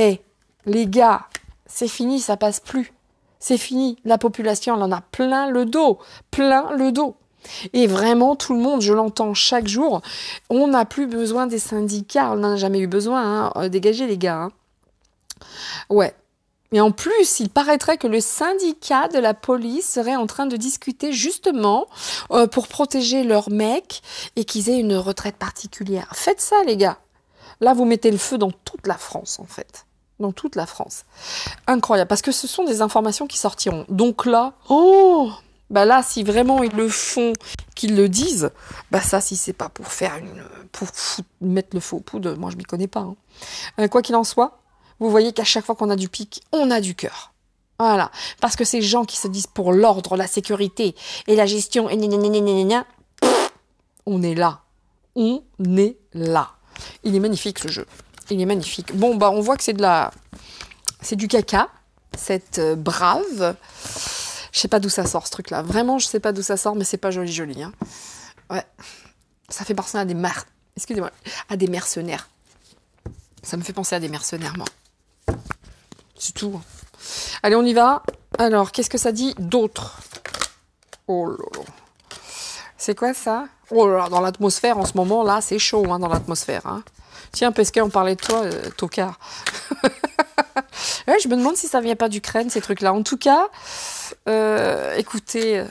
les gars, c'est fini, ça passe plus. C'est fini. La population, elle en a plein le dos. Plein le dos. Et vraiment, tout le monde, je l'entends chaque jour, on n'a plus besoin des syndicats, on n'en a jamais eu besoin, hein. Dégagez les gars. Hein. Ouais. Et en plus, il paraîtrait que le syndicat de la police serait en train de discuter justement pour protéger leurs mecs et qu'ils aient une retraite particulière. Faites ça, les gars. Là, vous mettez le feu dans toute la France, en fait. Dans toute la France. Incroyable, parce que ce sont des informations qui sortiront. Donc là, bah là, si vraiment ils le font, qu'ils le disent, bah ça, si c'est pas pour faire mettre le feu aux poudres, moi je m'y connais pas. Hein. Quoi qu'il en soit, vous voyez qu'à chaque fois qu'on a du pic, on a du cœur. Voilà. Parce que ces gens qui se disent pour l'ordre, la sécurité et la gestion, et on est là. On est là. Il est magnifique ce jeu. Il est magnifique. Bon, bah on voit que c'est du caca, cette brave. Je sais pas d'où ça sort ce truc-là. Vraiment, je sais pas d'où ça sort, mais c'est pas joli, joli. Hein. Ouais. Ça fait penser à à des mercenaires. Ça me fait penser à des mercenaires, moi. C'est tout. Hein. Allez, on y va. Alors, qu'est-ce que ça dit d'autre? Oh là là. C'est quoi ça? Oh là là, dans l'atmosphère, en ce moment, là, c'est chaud, hein, dans l'atmosphère. Hein. Tiens, Pesquet, on parlait de toi, tocard. Ouais, je me demande si ça vient pas d'Ukraine, ces trucs-là. En tout cas, écoutez,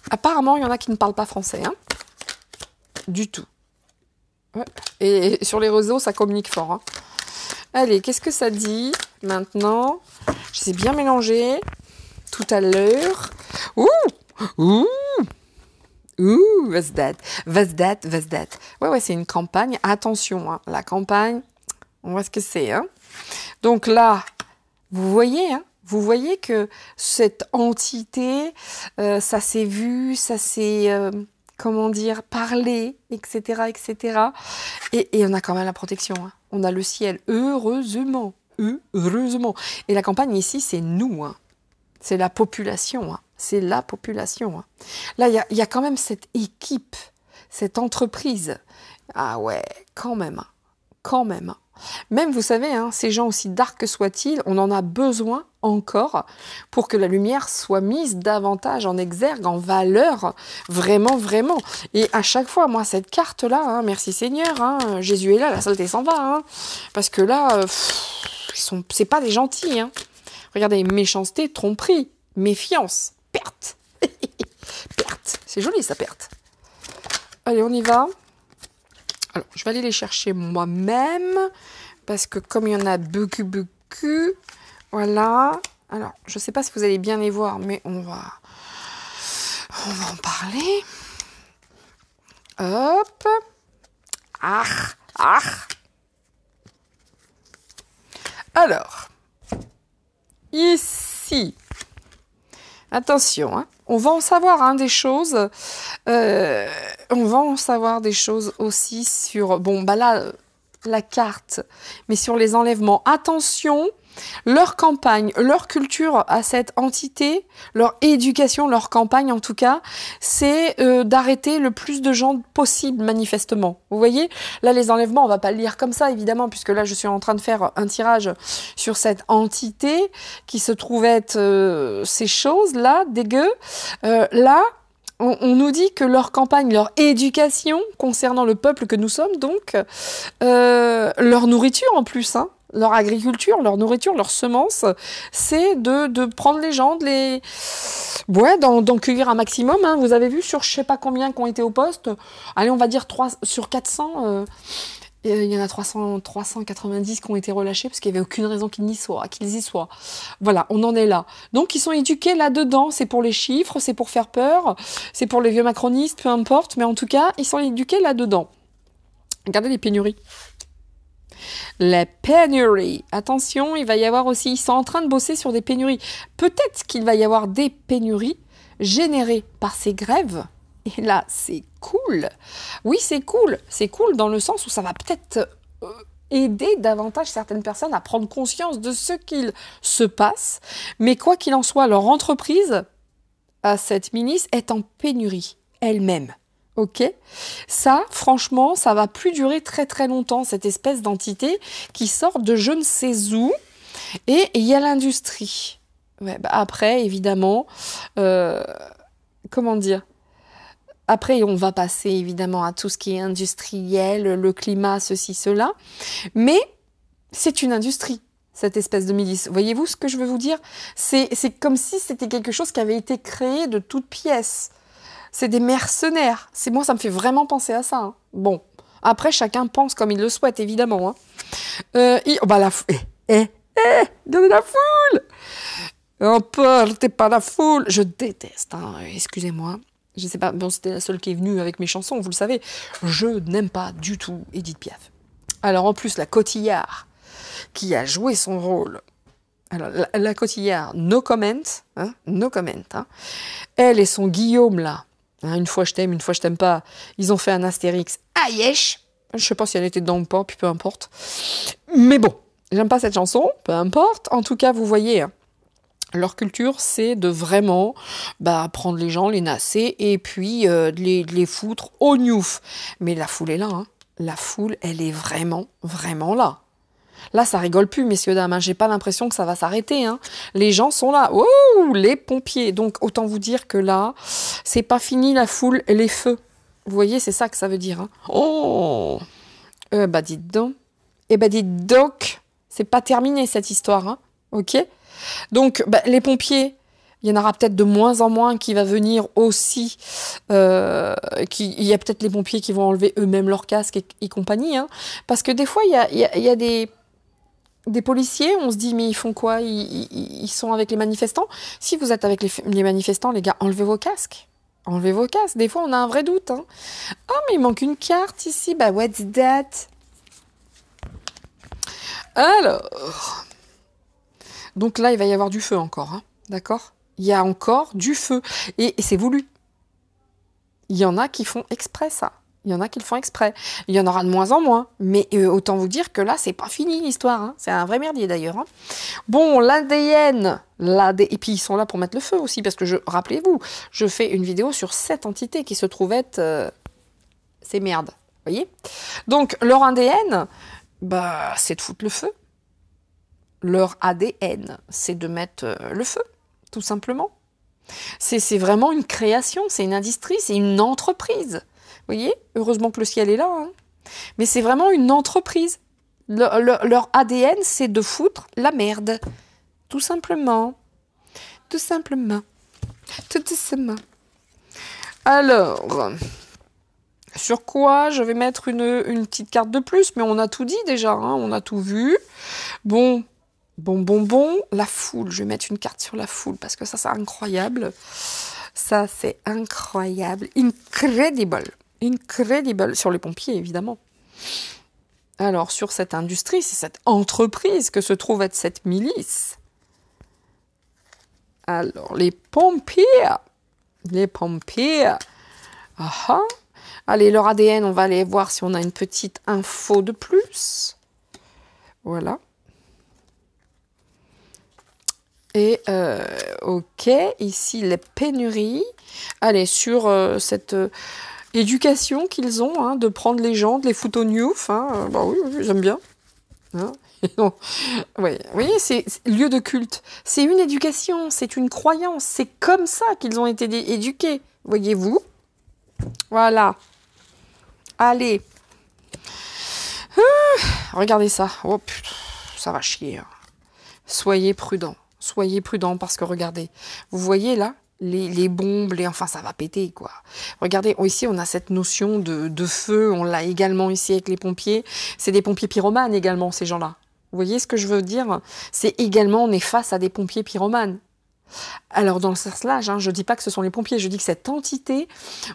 apparemment, il y en a qui ne parlent pas français, hein, du tout. Ouais. Et sur les réseaux, ça communique fort. Hein. Allez, qu'est-ce que ça dit maintenant? Je sais bien mélanger tout à l'heure. Ouh, what's that? Ouais, c'est une campagne. Attention, hein, la campagne, on voit ce que c'est, hein. Donc là, vous voyez que cette entité, ça s'est vu, ça s'est, parlé, etc., etc. Et on a quand même la protection. Hein. On a le ciel, heureusement. Et la campagne ici, c'est nous. Hein. C'est la population. Hein. C'est la population. Hein. Là, il y a quand même cette équipe, cette entreprise. Ah ouais, quand même. Quand même. Même, vous savez, hein, ces gens aussi dark que soient-ils, on en a besoin encore pour que la lumière soit mise davantage en exergue, en valeur, vraiment, vraiment. Et à chaque fois, moi, cette carte-là, hein, merci Seigneur, hein, Jésus est là, la saleté s'en va. Hein, parce que là, c'est pas des gentils. Hein. Regardez, méchanceté, tromperie, méfiance, perte. Perte, c'est joli ça, perte. Allez, on y va. Alors, je vais aller les chercher moi-même, parce que comme il y en a beaucoup, voilà. Alors, je ne sais pas si vous allez bien les voir, mais on va en parler. Hop. Alors, ici, attention, hein. On va en savoir des choses. On va en savoir des choses aussi sur... Bon, bah là, la carte, mais sur les enlèvements. Attention, leur campagne, leur culture à cette entité, leur éducation, leur campagne en tout cas, c'est d'arrêter le plus de gens possible, manifestement. Vous voyez, là, les enlèvements, on va pas le lire comme ça, évidemment, puisque là, je suis en train de faire un tirage sur cette entité qui se trouve être ces choses-là, dégueu. Là, on nous dit que leur campagne, leur éducation concernant le peuple que nous sommes, donc, leur nourriture en plus, hein, leur agriculture, leur nourriture, leurs semences, c'est de prendre les gens, d'en cueillir un maximum. Hein. Vous avez vu sur je sais pas combien qui ont été au poste, allez, on va dire 3 sur 400, il y en a 390 qui ont été relâchés parce qu'il n'y avait aucune raison qu'ils y soient. Voilà, on en est là. Donc, ils sont éduqués là-dedans. C'est pour les chiffres, c'est pour faire peur, c'est pour les vieux macronistes, peu importe. Mais en tout cas, ils sont éduqués là-dedans. Regardez les pénuries. Les pénuries. Attention, il va y avoir aussi... Ils sont en train de bosser sur des pénuries. Peut-être qu'il va y avoir des pénuries générées par ces grèves. Et là, c'est cool. Oui, c'est cool. C'est cool dans le sens où ça va peut-être aider davantage certaines personnes à prendre conscience de ce qu'il se passe. Mais quoi qu'il en soit, leur entreprise, à cette milice, est en pénurie elle-même. Ok, ça, franchement, ça va plus durer très très longtemps, cette espèce d'entité qui sort de je ne sais où. Et il y a l'industrie. Ouais, bah après, évidemment, comment dire? Après, on va passer évidemment à tout ce qui est industriel, le climat, ceci, cela. Mais c'est une industrie, cette espèce de milice. Voyez-vous ce que je veux vous dire? C'est comme si c'était quelque chose qui avait été créé de toutes pièces. C'est des mercenaires. Moi, ça me fait vraiment penser à ça. Hein. Bon, après, chacun pense comme il le souhaite, évidemment. Hein. La foule. De la foule. Emportez pas la foule. Je déteste, hein, excusez-moi. Je sais pas, bon, c'était la seule qui est venue avec mes chansons, vous le savez. Je n'aime pas du tout Édith Piaf. Alors, en plus, la Cotillard, qui a joué son rôle. Alors, la Cotillard, no comment. Hein, no comment. Hein. Elle et son Guillaume, là. Hein, une fois je t'aime, une fois je t'aime pas. Ils ont fait un Astérix à Yesh. Je sais pas si elle était dedans ou pas, puis peu importe. Mais bon, j'aime pas cette chanson, peu importe. En tout cas, vous voyez, hein, leur culture, c'est de vraiment prendre les gens, les nasser, et puis de les foutre au gnouf. Mais la foule est là. Hein. La foule, elle est vraiment, vraiment là. Là, ça rigole plus, messieurs, dames. Hein. J'ai pas l'impression que ça va s'arrêter. Hein. Les gens sont là. Ouh, les pompiers. Donc, autant vous dire que là, c'est pas fini la foule, les feux. Vous voyez, c'est ça que ça veut dire. Hein. Oh, dites donc. Dites donc, c'est pas terminé cette histoire. Hein. Ok. Donc, les pompiers, il y en aura peut-être de moins en moins qui va venir aussi. Il y a peut-être les pompiers qui vont enlever eux-mêmes leur casque et compagnie. Hein. Parce que des fois, il y a des policiers, on se dit, mais ils font quoi? Ils sont avec les manifestants? Si vous êtes avec les manifestants, les gars, enlevez vos casques. Enlevez vos casques. Des fois, on a un vrai doute. Hein. Oh, mais il manque une carte ici. What's that? Alors. Donc là, il va y avoir du feu encore. Hein. D'accord? Il y a encore du feu. Et c'est voulu. Il y en a qui font exprès ça. Il y en a qui le font exprès. Il y en aura de moins en moins. Mais autant vous dire que là, c'est pas fini l'histoire. Hein. C'est un vrai merdier d'ailleurs. Hein. Bon, l'ADN. Et puis ils sont là pour mettre le feu aussi. Parce que, rappelez-vous, je fais une vidéo sur cette entité qui se trouve être ces merdes. Vous voyez? Donc, leur ADN, c'est de foutre le feu. Leur ADN, c'est de mettre le feu, tout simplement. C'est vraiment une création, c'est une industrie, c'est une entreprise. Vous voyez? Heureusement que le ciel est là. Hein. Mais c'est vraiment une entreprise. Leur ADN, c'est de foutre la merde. Tout simplement. Tout simplement. Tout doucement. Alors, sur quoi je vais mettre une petite carte de plus? Mais on a tout dit déjà, hein, on a tout vu. Bon, la foule. Je vais mettre une carte sur la foule parce que ça, c'est incroyable. Ça, c'est incroyable. Incredible. Sur les pompiers, évidemment. Alors, sur cette industrie, c'est cette entreprise que se trouve être cette milice. Alors, les pompiers. Ah. Allez, leur ADN, on va aller voir si on a une petite info de plus. Voilà. Et, ok, ici, les pénuries. Allez, sur cette éducation qu'ils ont, hein, de prendre les gens, de les foutre au gnouf. Hein, oui, j'aime bien. Hein. Oui, c'est lieu de culte. C'est une éducation, c'est une croyance. C'est comme ça qu'ils ont été éduqués. Voyez-vous? Voilà. Allez. Regardez ça. Oh putain, ça va chier. Hein. Soyez prudents parce que regardez, vous voyez là, les bombes, enfin ça va péter quoi. Regardez, ici on a cette notion de feu, on l'a également ici avec les pompiers. C'est des pompiers pyromanes également ces gens-là. Vous voyez ce que je veux dire? C'est également, on est face à des pompiers pyromanes. Alors dans le cercelage, hein, je dis pas que ce sont les pompiers, je dis que cette entité,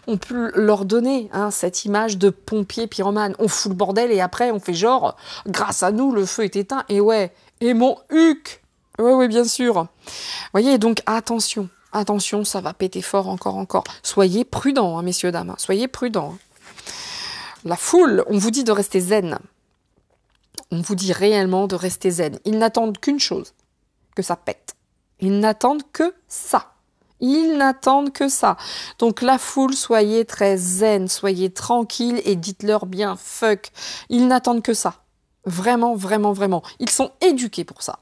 on peut leur donner cette image de pompiers pyromanes. On fout le bordel et après on fait genre, grâce à nous le feu est éteint. Et ouais, et mon huc. Oui, bien sûr. Vous voyez, donc attention, ça va péter fort encore. Soyez prudents, hein, messieurs, dames, soyez prudents. La foule, on vous dit de rester zen. on vous dit réellement de rester zen. Ils n'attendent qu'une chose, que ça pète. Ils n'attendent que ça. Ils n'attendent que ça. Donc la foule, soyez très zen, soyez tranquille et dites-leur bien fuck. Ils n'attendent que ça. Vraiment, vraiment, vraiment. Ils sont éduqués pour ça.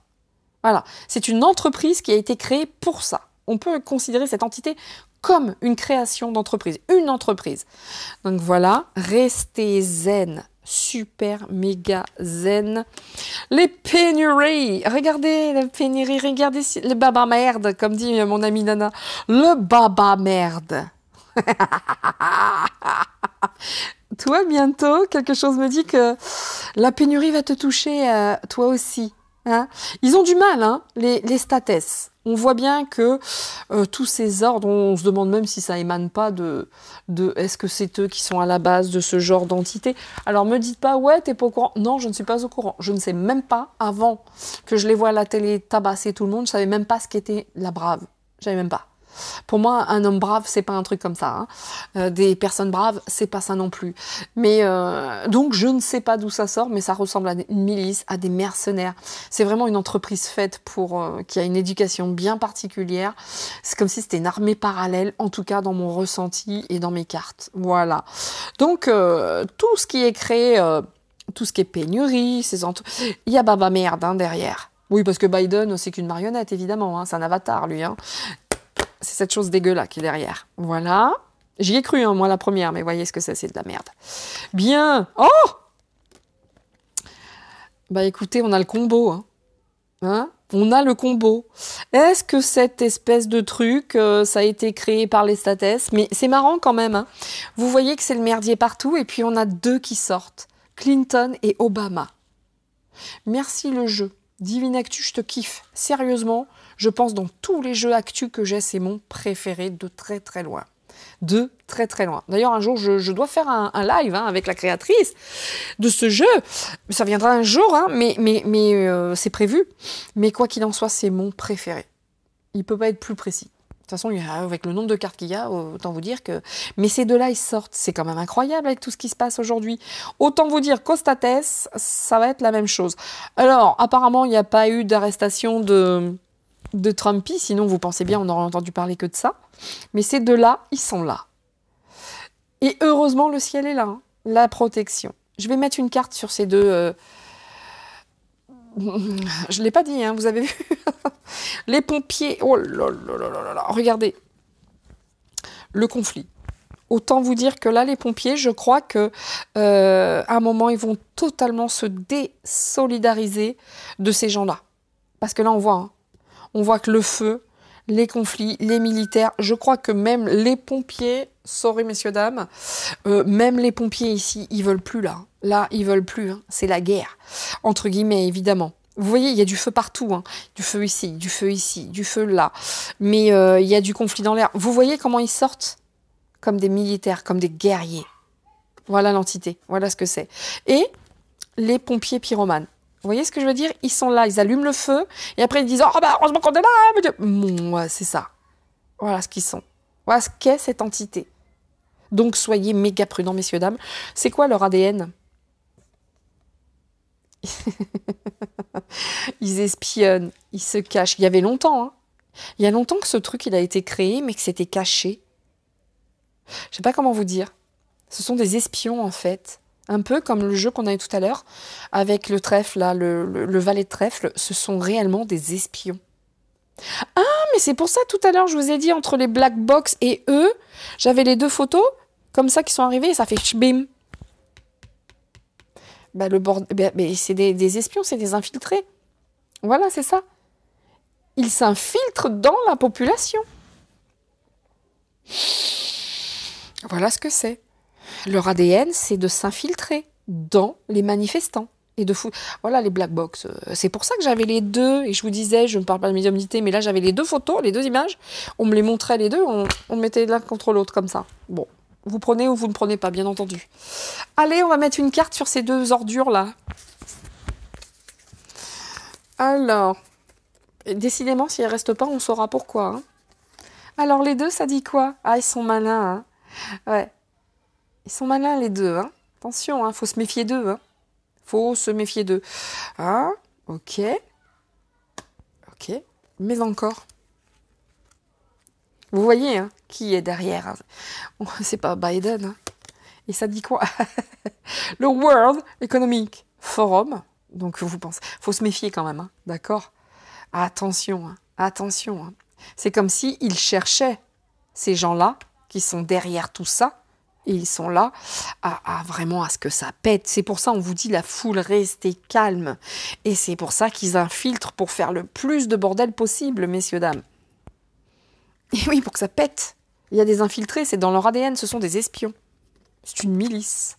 Voilà. C'est une entreprise qui a été créée pour ça. On peut considérer cette entité comme une création d'entreprise. Une entreprise. Donc voilà. Restez zen. Super méga zen. Les pénuries, regardez les pénuries, regardez le baba merde, comme dit mon ami Nana, le baba merde. Toi bientôt, quelque chose me dit que la pénurie va te toucher, toi aussi. Hein, ils ont du mal, hein, les states. On voit bien que tous ces ordres, on se demande même si ça émane pas de est-ce que c'est eux qui sont à la base de ce genre d'entité. Alors me dites pas, ouais, t'es pas au courant. Non, je ne suis pas au courant. Je ne sais même pas, avant que je les voie à la télé tabasser tout le monde, je savais même pas ce qu'était la brave. Je savais même pas. Pour moi, un homme brave, c'est pas un truc comme ça. Hein. Des personnes braves, c'est pas ça non plus. Mais donc, je ne sais pas d'où ça sort, mais ça ressemble à une milice, à des mercenaires. C'est vraiment une entreprise faite pour qui a une éducation bien particulière. C'est comme si c'était une armée parallèle, en tout cas dans mon ressenti et dans mes cartes. Voilà. Donc, tout ce qui est créé, tout ce qui est pénurie, il y a baba merde hein, derrière. Oui, parce que Biden, c'est qu'une marionnette, évidemment. Hein. C'est un avatar, lui. Hein. C'est cette chose dégueulasse qui est derrière. Voilà. J'y ai cru, hein, moi, la première, mais voyez ce que c'est de la merde. Bien. Oh! Bah écoutez, on a le combo. Hein, on a le combo. Est-ce que cette espèce de truc, ça a été créé par les states? Mais c'est marrant quand même. Hein. Vous voyez que c'est le merdier partout, et puis on a deux qui sortent. Clinton et Obama. Merci le jeu. Divine Actu, je te kiffe. Sérieusement, je pense dans tous les jeux Actu que j'ai, c'est mon préféré de très très loin. De très très loin. D'ailleurs, un jour, je dois faire un live hein, avec la créatrice de ce jeu. Ça viendra un jour, hein, mais c'est prévu. Mais quoi qu'il en soit, c'est mon préféré. Il ne peut pas être plus précis. De toute façon, avec le nombre de cartes qu'il y a, autant vous dire que... Mais ces deux-là, ils sortent. C'est quand même incroyable avec tout ce qui se passe aujourd'hui. Autant vous dire qu'au States, ça va être la même chose. Alors, apparemment, il n'y a pas eu d'arrestation de Trumpy. Sinon, vous pensez bien, on n'aurait entendu parler que de ça. Mais ces deux-là, ils sont là. Et heureusement, le ciel est là. Hein. La protection. Je vais mettre une carte sur ces deux... Je ne l'ai pas dit, hein, vous avez vu. Les pompiers, oh là là là là là, regardez. Le conflit. Autant vous dire que là, les pompiers, je crois que à un moment, ils vont totalement se désolidariser de ces gens-là. Parce que là, on voit que le feu, les conflits, les militaires, je crois que même les pompiers, sorry messieurs, dames, même les pompiers ici, ils veulent plus là. Là, ils veulent plus. Hein. C'est la guerre, entre guillemets, évidemment. Vous voyez, il y a du feu partout. Hein. Du feu ici, du feu là. Mais il y a du conflit dans l'air. Vous voyez comment ils sortent? Comme des militaires, comme des guerriers. Voilà l'entité. Voilà ce que c'est. Et les pompiers pyromanes. Vous voyez ce que je veux dire? Ils sont là, ils allument le feu. Et après, ils disent « Oh, bah, heureusement qu'on est là !» Ouais, c'est ça. Voilà ce qu'ils sont. Voilà ce qu'est cette entité. Donc, soyez méga prudents, messieurs, dames. C'est quoi leur ADN? Ils espionnent, ils se cachent. Il y avait longtemps, hein. Il y a longtemps que ce truc, il a été créé, mais que c'était caché. Je sais pas comment vous dire. Ce sont des espions, en fait. Un peu comme le jeu qu'on a eu tout à l'heure, avec le trèfle, là, le valet de trèfle. Ce sont réellement des espions. Ah, mais c'est pour ça, tout à l'heure, je vous ai dit, entre les Black Box et eux, j'avais les deux photos, comme ça, qui sont arrivées, et ça fait chbim. Bah, c'est des espions, c'est des infiltrés. Voilà, c'est ça. Ils s'infiltrent dans la population. Voilà ce que c'est. Leur ADN, c'est de s'infiltrer dans les manifestants. Et de foutre. Voilà les black box. C'est pour ça que j'avais les deux. Et je vous disais, je ne parle pas de médiumnité, mais là j'avais les deux photos, les deux images. On me les montrait les deux, on mettait l'un contre l'autre comme ça. Bon. Vous prenez ou vous ne prenez pas, bien entendu. Allez, on va mettre une carte sur ces deux ordures-là. Alors, décidément, si elles ne restent pas, on saura pourquoi. Hein. Alors, les deux, ça dit quoi? Ah, ils sont malins. Hein. Ouais. Ils sont malins, les deux. Hein. Attention, il faut se méfier d'eux. Hein. Faut se méfier d'eux. Ah, ok. Ok. Mais encore. Vous voyez, hein, qui est derrière, hein. C'est pas Biden. Hein. Et ça dit quoi? Le World Economic Forum. Donc, vous pensez... faut se méfier quand même, hein, d'accord? Attention, hein, attention. Hein. C'est comme s'ils cherchaient ces gens-là qui sont derrière tout ça. Et ils sont là à vraiment à ce que ça pète. C'est pour ça on vous dit la foule, restez calme. Et c'est pour ça qu'ils infiltrent pour faire le plus de bordel possible, messieurs, dames. Et oui, pour que ça pète. Il y a des infiltrés, c'est dans leur ADN, ce sont des espions. C'est une milice.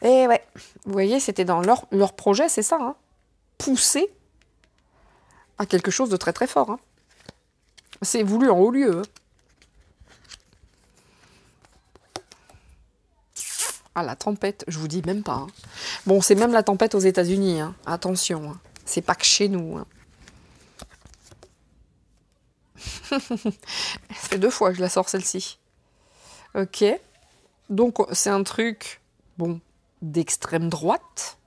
Et ouais, vous voyez, c'était dans leur projet, c'est ça. Hein. Pousser à quelque chose de très très fort. Hein. C'est voulu en haut lieu. Hein. Ah, la tempête, je vous dis même pas. Hein. Bon, c'est même la tempête aux États-Unis. Hein. Attention, hein. C'est pas que chez nous. Hein. Ça fait 2 fois que je la sors celle-ci. Ok. Donc, c'est un truc, bon, d'extrême droite,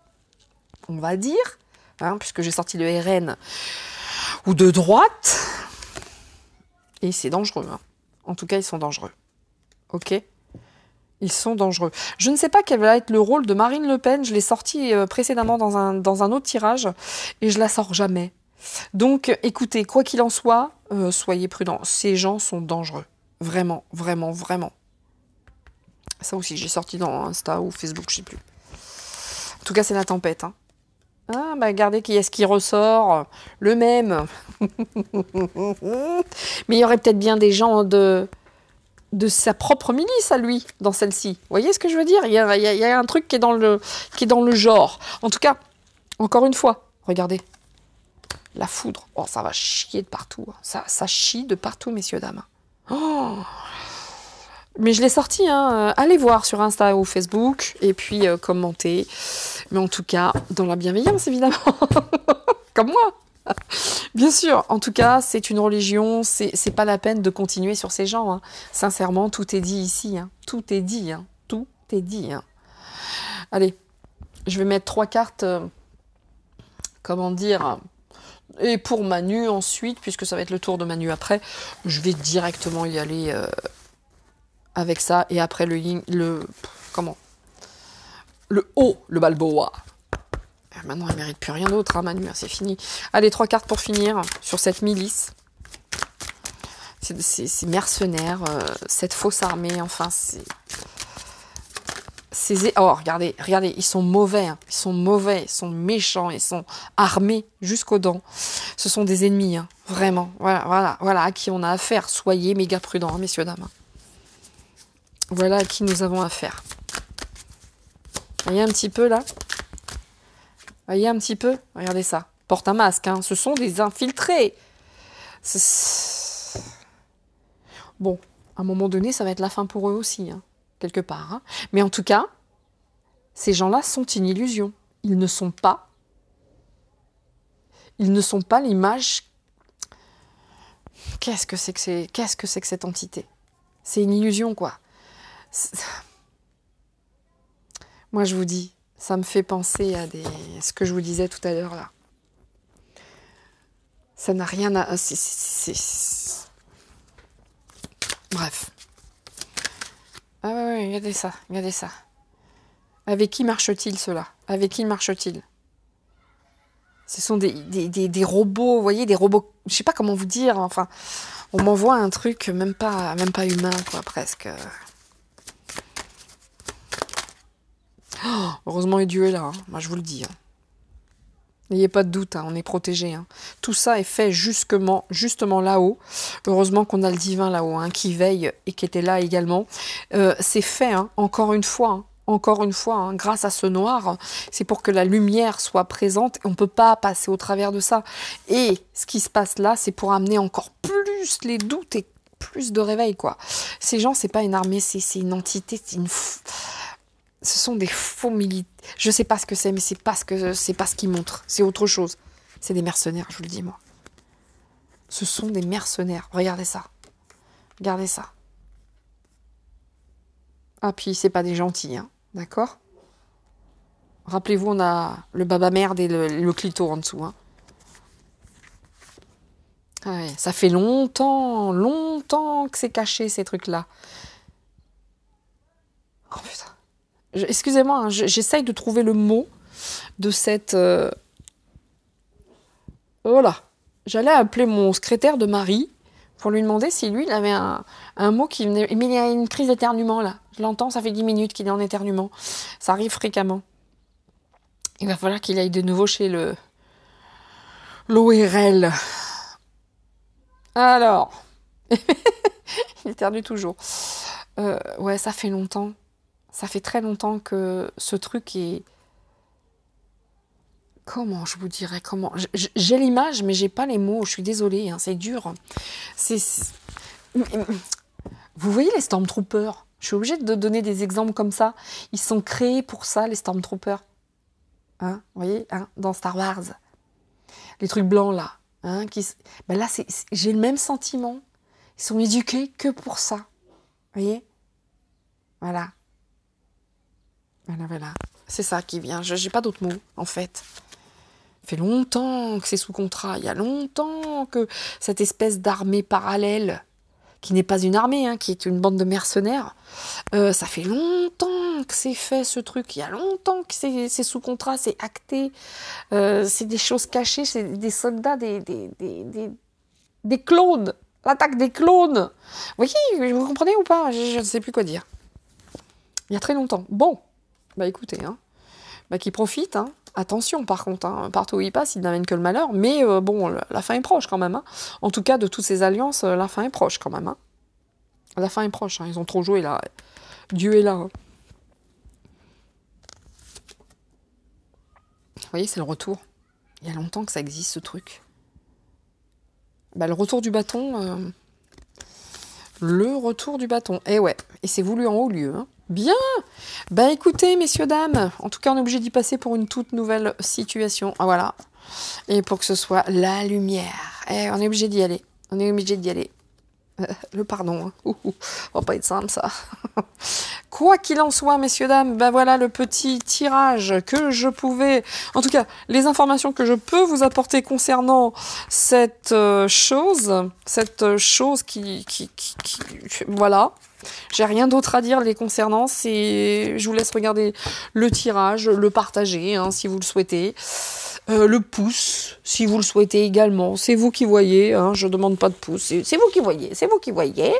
on va dire, hein, puisque j'ai sorti le RN, ou de droite. Et c'est dangereux. Hein. En tout cas, ils sont dangereux. Ok ? Ils sont dangereux. Je ne sais pas quel va être le rôle de Marine Le Pen. Je l'ai sorti précédemment dans un autre tirage et je la sors jamais. Donc, écoutez, quoi qu'il en soit, soyez prudents. Ces gens sont dangereux. Vraiment, vraiment, vraiment. Ça aussi, j'ai sorti dans Insta ou Facebook, je sais plus. En tout cas, c'est la tempête. Hein. Ah, bah regardez qui est-ce qui ressort. Le même. Mais il y aurait peut-être bien des gens de sa propre milice à lui, dans celle-ci. Vous voyez ce que je veux dire ? Il y a un truc qui est dans le genre. En tout cas, encore une fois, regardez. La foudre. Oh, ça va chier de partout. Ça chie de partout, messieurs, dames. Oh. Mais je l'ai sorti, hein. Allez voir sur Insta ou Facebook, et puis commentez. Mais en tout cas, dans la bienveillance, évidemment. Comme moi. Bien sûr, en tout cas, c'est une religion, c'est pas la peine de continuer sur ces gens. Hein. Sincèrement, tout est dit ici. Hein. Tout est dit. Hein. Tout est dit. Hein. Allez, je vais mettre 3 cartes, comment dire, et pour Manu ensuite, puisque ça va être le tour de Manu après, je vais directement y aller avec ça, et après le haut, le Balboa. Maintenant, il ne mérite plus rien d'autre, hein, Manu, hein, c'est fini. Allez, 3 cartes pour finir sur cette milice. Ces mercenaires, cette fausse armée, enfin, oh, regardez, ils sont mauvais, hein, ils sont mauvais, ils sont méchants, ils sont armés jusqu'aux dents. Ce sont des ennemis, hein, vraiment, voilà, à qui on a affaire. Soyez méga prudents, hein, messieurs, dames. Voilà à qui nous avons affaire. Vous voyez un petit peu, là ? Voyez un petit peu, regardez ça. Porte un masque, hein. Ce sont des infiltrés. Bon, à un moment donné, ça va être la fin pour eux aussi, hein, quelque part. Hein. Mais en tout cas, ces gens-là sont une illusion. Ils ne sont pas l'image. Qu'est-ce que c'est que cette entité ? C'est une illusion, quoi. Moi, je vous dis, ça me fait penser à ce que je vous disais tout à l'heure, là. Ça n'a rien à... Bref. Ah ouais, regardez ça. Avec qui marche-t-il, ceux-là ? Avec qui marche-t-il ? Ce sont des robots, vous voyez, des robots... Je sais pas comment vous dire, enfin... On m'envoie un truc même pas humain, quoi, presque. Oh, heureusement, Dieu est là, hein. Moi je vous le dis. Hein. N'ayez pas de doute, hein, on est protégés. Hein. Tout ça est fait justement là-haut. Heureusement qu'on a le divin là-haut, hein, qui veille et qui était là également. C'est fait, hein, encore une fois, hein, grâce à ce noir, c'est pour que la lumière soit présente. On ne peut pas passer au travers de ça. Et ce qui se passe là, c'est pour amener encore plus les doutes et plus de réveil, quoi. Ces gens, c'est pas une armée, c'est une entité, ce sont des faux militaires. Je sais pas ce que c'est, mais c'est pas ce qu'ils montrent. C'est autre chose. C'est des mercenaires, je vous le dis, moi. Ce sont des mercenaires. Regardez ça. Regardez ça. Ah, puis c'est pas des gentils, hein. D'accord ? Rappelez-vous, on a le baba merde et le clito en dessous. Hein. Ah ouais, ça fait longtemps, longtemps que c'est caché, ces trucs-là. Oh putain. Excusez-moi, hein, j'essaye de trouver le mot de cette... Voilà. J'allais appeler mon secrétaire de mari pour lui demander si lui, il avait un mot qui venait... Mais il y a une crise d'éternuement, là. Je l'entends, ça fait 10 minutes qu'il est en éternuement. Ça arrive fréquemment. Il va falloir qu'il aille de nouveau chez l'ORL. Alors... il éternue toujours. Ouais, ça fait longtemps. Ça fait très longtemps que ce truc est... Comment je vous dirais comment j'ai l'image, mais j'ai pas les mots. Je suis désolée, hein, c'est dur. Vous voyez les Stormtroopers? Je suis obligée de donner des exemples comme ça. Ils sont créés pour ça, les Stormtroopers. Hein, vous voyez, hein, dans Star Wars. Les trucs blancs, là. Hein, ben là, j'ai le même sentiment. Ils sont éduqués que pour ça. Vous voyez? Voilà. Voilà. C'est ça qui vient. Je n'ai pas d'autres mots, en fait. Ça fait longtemps que c'est sous contrat. Il y a longtemps que cette espèce d'armée parallèle, qui n'est pas une armée, hein, qui est une bande de mercenaires, ça fait longtemps que c'est fait, ce truc. Il y a longtemps que c'est sous contrat, c'est acté. C'est des choses cachées, c'est des soldats, des clones. L'attaque des clones. Vous voyez, vous comprenez ou pas? Je ne sais plus quoi dire. Il y a très longtemps. Bon, bah écoutez, hein, bah qui profite, hein. Attention par contre, hein, partout où il passe, il n'amène que le malheur, mais bon, la fin est proche quand même. Hein. En tout cas, de toutes ces alliances, la fin est proche quand même. Hein. La fin est proche, hein. Ils ont trop joué là. Dieu est là. Hein. Vous voyez, c'est le retour. Il y a longtemps que ça existe ce truc. Bah, le retour du bâton. Le retour du bâton. Et ouais, et c'est voulu en haut lieu. Hein. Bien. Bah écoutez, messieurs, dames, en tout cas, on est obligé d'y passer pour une toute nouvelle situation. Ah, voilà. Et pour que ce soit la lumière. Et on est obligé d'y aller. On est obligé d'y aller. Le pardon. Hein. Va pas être simple, ça. Quoi qu'il en soit, messieurs, dames, ben voilà le petit tirage que je pouvais... En tout cas, les informations que je peux vous apporter concernant cette chose qui voilà. J'ai rien d'autre à dire les concernant. Je vous laisse regarder le tirage, le partager, hein, si vous le souhaitez. Le pouce, si vous le souhaitez également. C'est vous qui voyez, hein, je ne demande pas de pouce. C'est vous qui voyez, c'est vous qui voyez.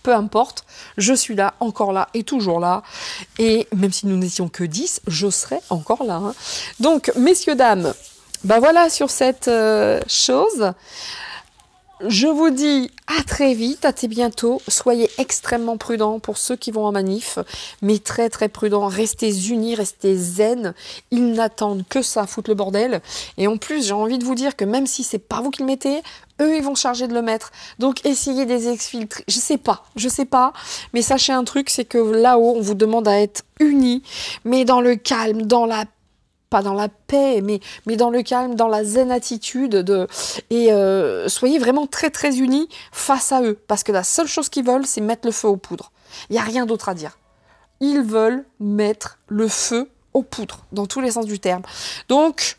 Peu importe, je suis là, encore là et toujours là. Et même si nous n'étions que 10, je serai encore là. Hein. Donc, messieurs, dames, ben voilà sur cette chose. Je vous dis à très vite, à très bientôt. Soyez extrêmement prudents pour ceux qui vont en manif, mais très très prudents. Restez unis, restez zen. Ils n'attendent que ça, foutre le bordel. Et en plus, j'ai envie de vous dire que même si c'est pas vous qui le mettez, eux, ils vont charger de le mettre. Donc, essayez des exfiltres. Je sais pas. Mais sachez un truc, c'est que là-haut, on vous demande à être unis, mais dans le calme, pas dans la paix, mais dans le calme, dans la zen attitude et soyez vraiment très très unis face à eux, parce que la seule chose qu'ils veulent, c'est mettre le feu aux poudres. Il n'y a rien d'autre à dire. Ils veulent mettre le feu aux poudres, dans tous les sens du terme. Donc,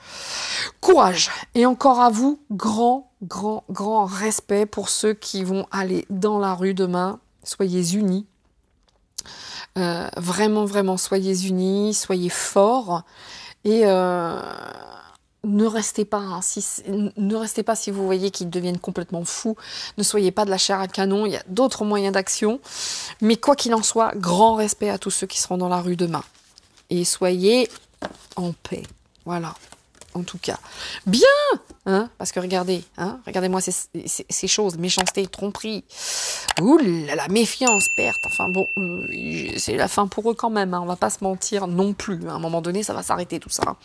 courage. Et encore à vous, grand respect pour ceux qui vont aller dans la rue demain. Soyez unis. Vraiment, soyez unis, soyez forts. Et ne restez pas, hein, ne restez pas si vous voyez qu'ils deviennent complètement fous. Ne soyez pas de la chair à canon, il y a d'autres moyens d'action. Mais quoi qu'il en soit, grand respect à tous ceux qui seront dans la rue demain. Et soyez en paix. Voilà, en tout cas. Bien, hein, parce que regardez, hein, regardez-moi ces choses, méchanceté, tromperie. Ouh là là, méfiance, perte. Enfin bon, c'est la fin pour eux quand même. Hein, on va pas se mentir non plus. À un moment donné, ça va s'arrêter tout ça.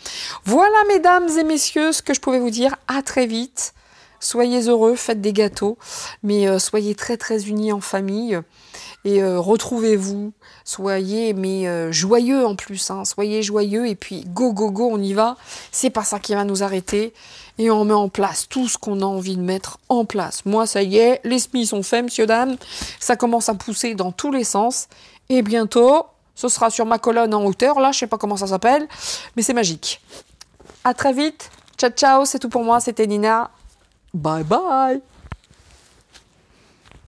Voilà, mesdames et messieurs, ce que je pouvais vous dire. À très vite. Soyez heureux, faites des gâteaux, mais soyez très très unis en famille. Et retrouvez-vous, soyez joyeux en plus, hein, soyez joyeux et puis go, on y va, c'est pas ça qui va nous arrêter et on met en place tout ce qu'on a envie de mettre en place. Moi ça y est, les semis sont faits, messieurs, dames, ça commence à pousser dans tous les sens et bientôt, Ce sera sur ma colonne en hauteur, là, je sais pas comment ça s'appelle, mais c'est magique. À très vite. Ciao, ciao, c'est tout pour moi, c'était Nina. Bye bye.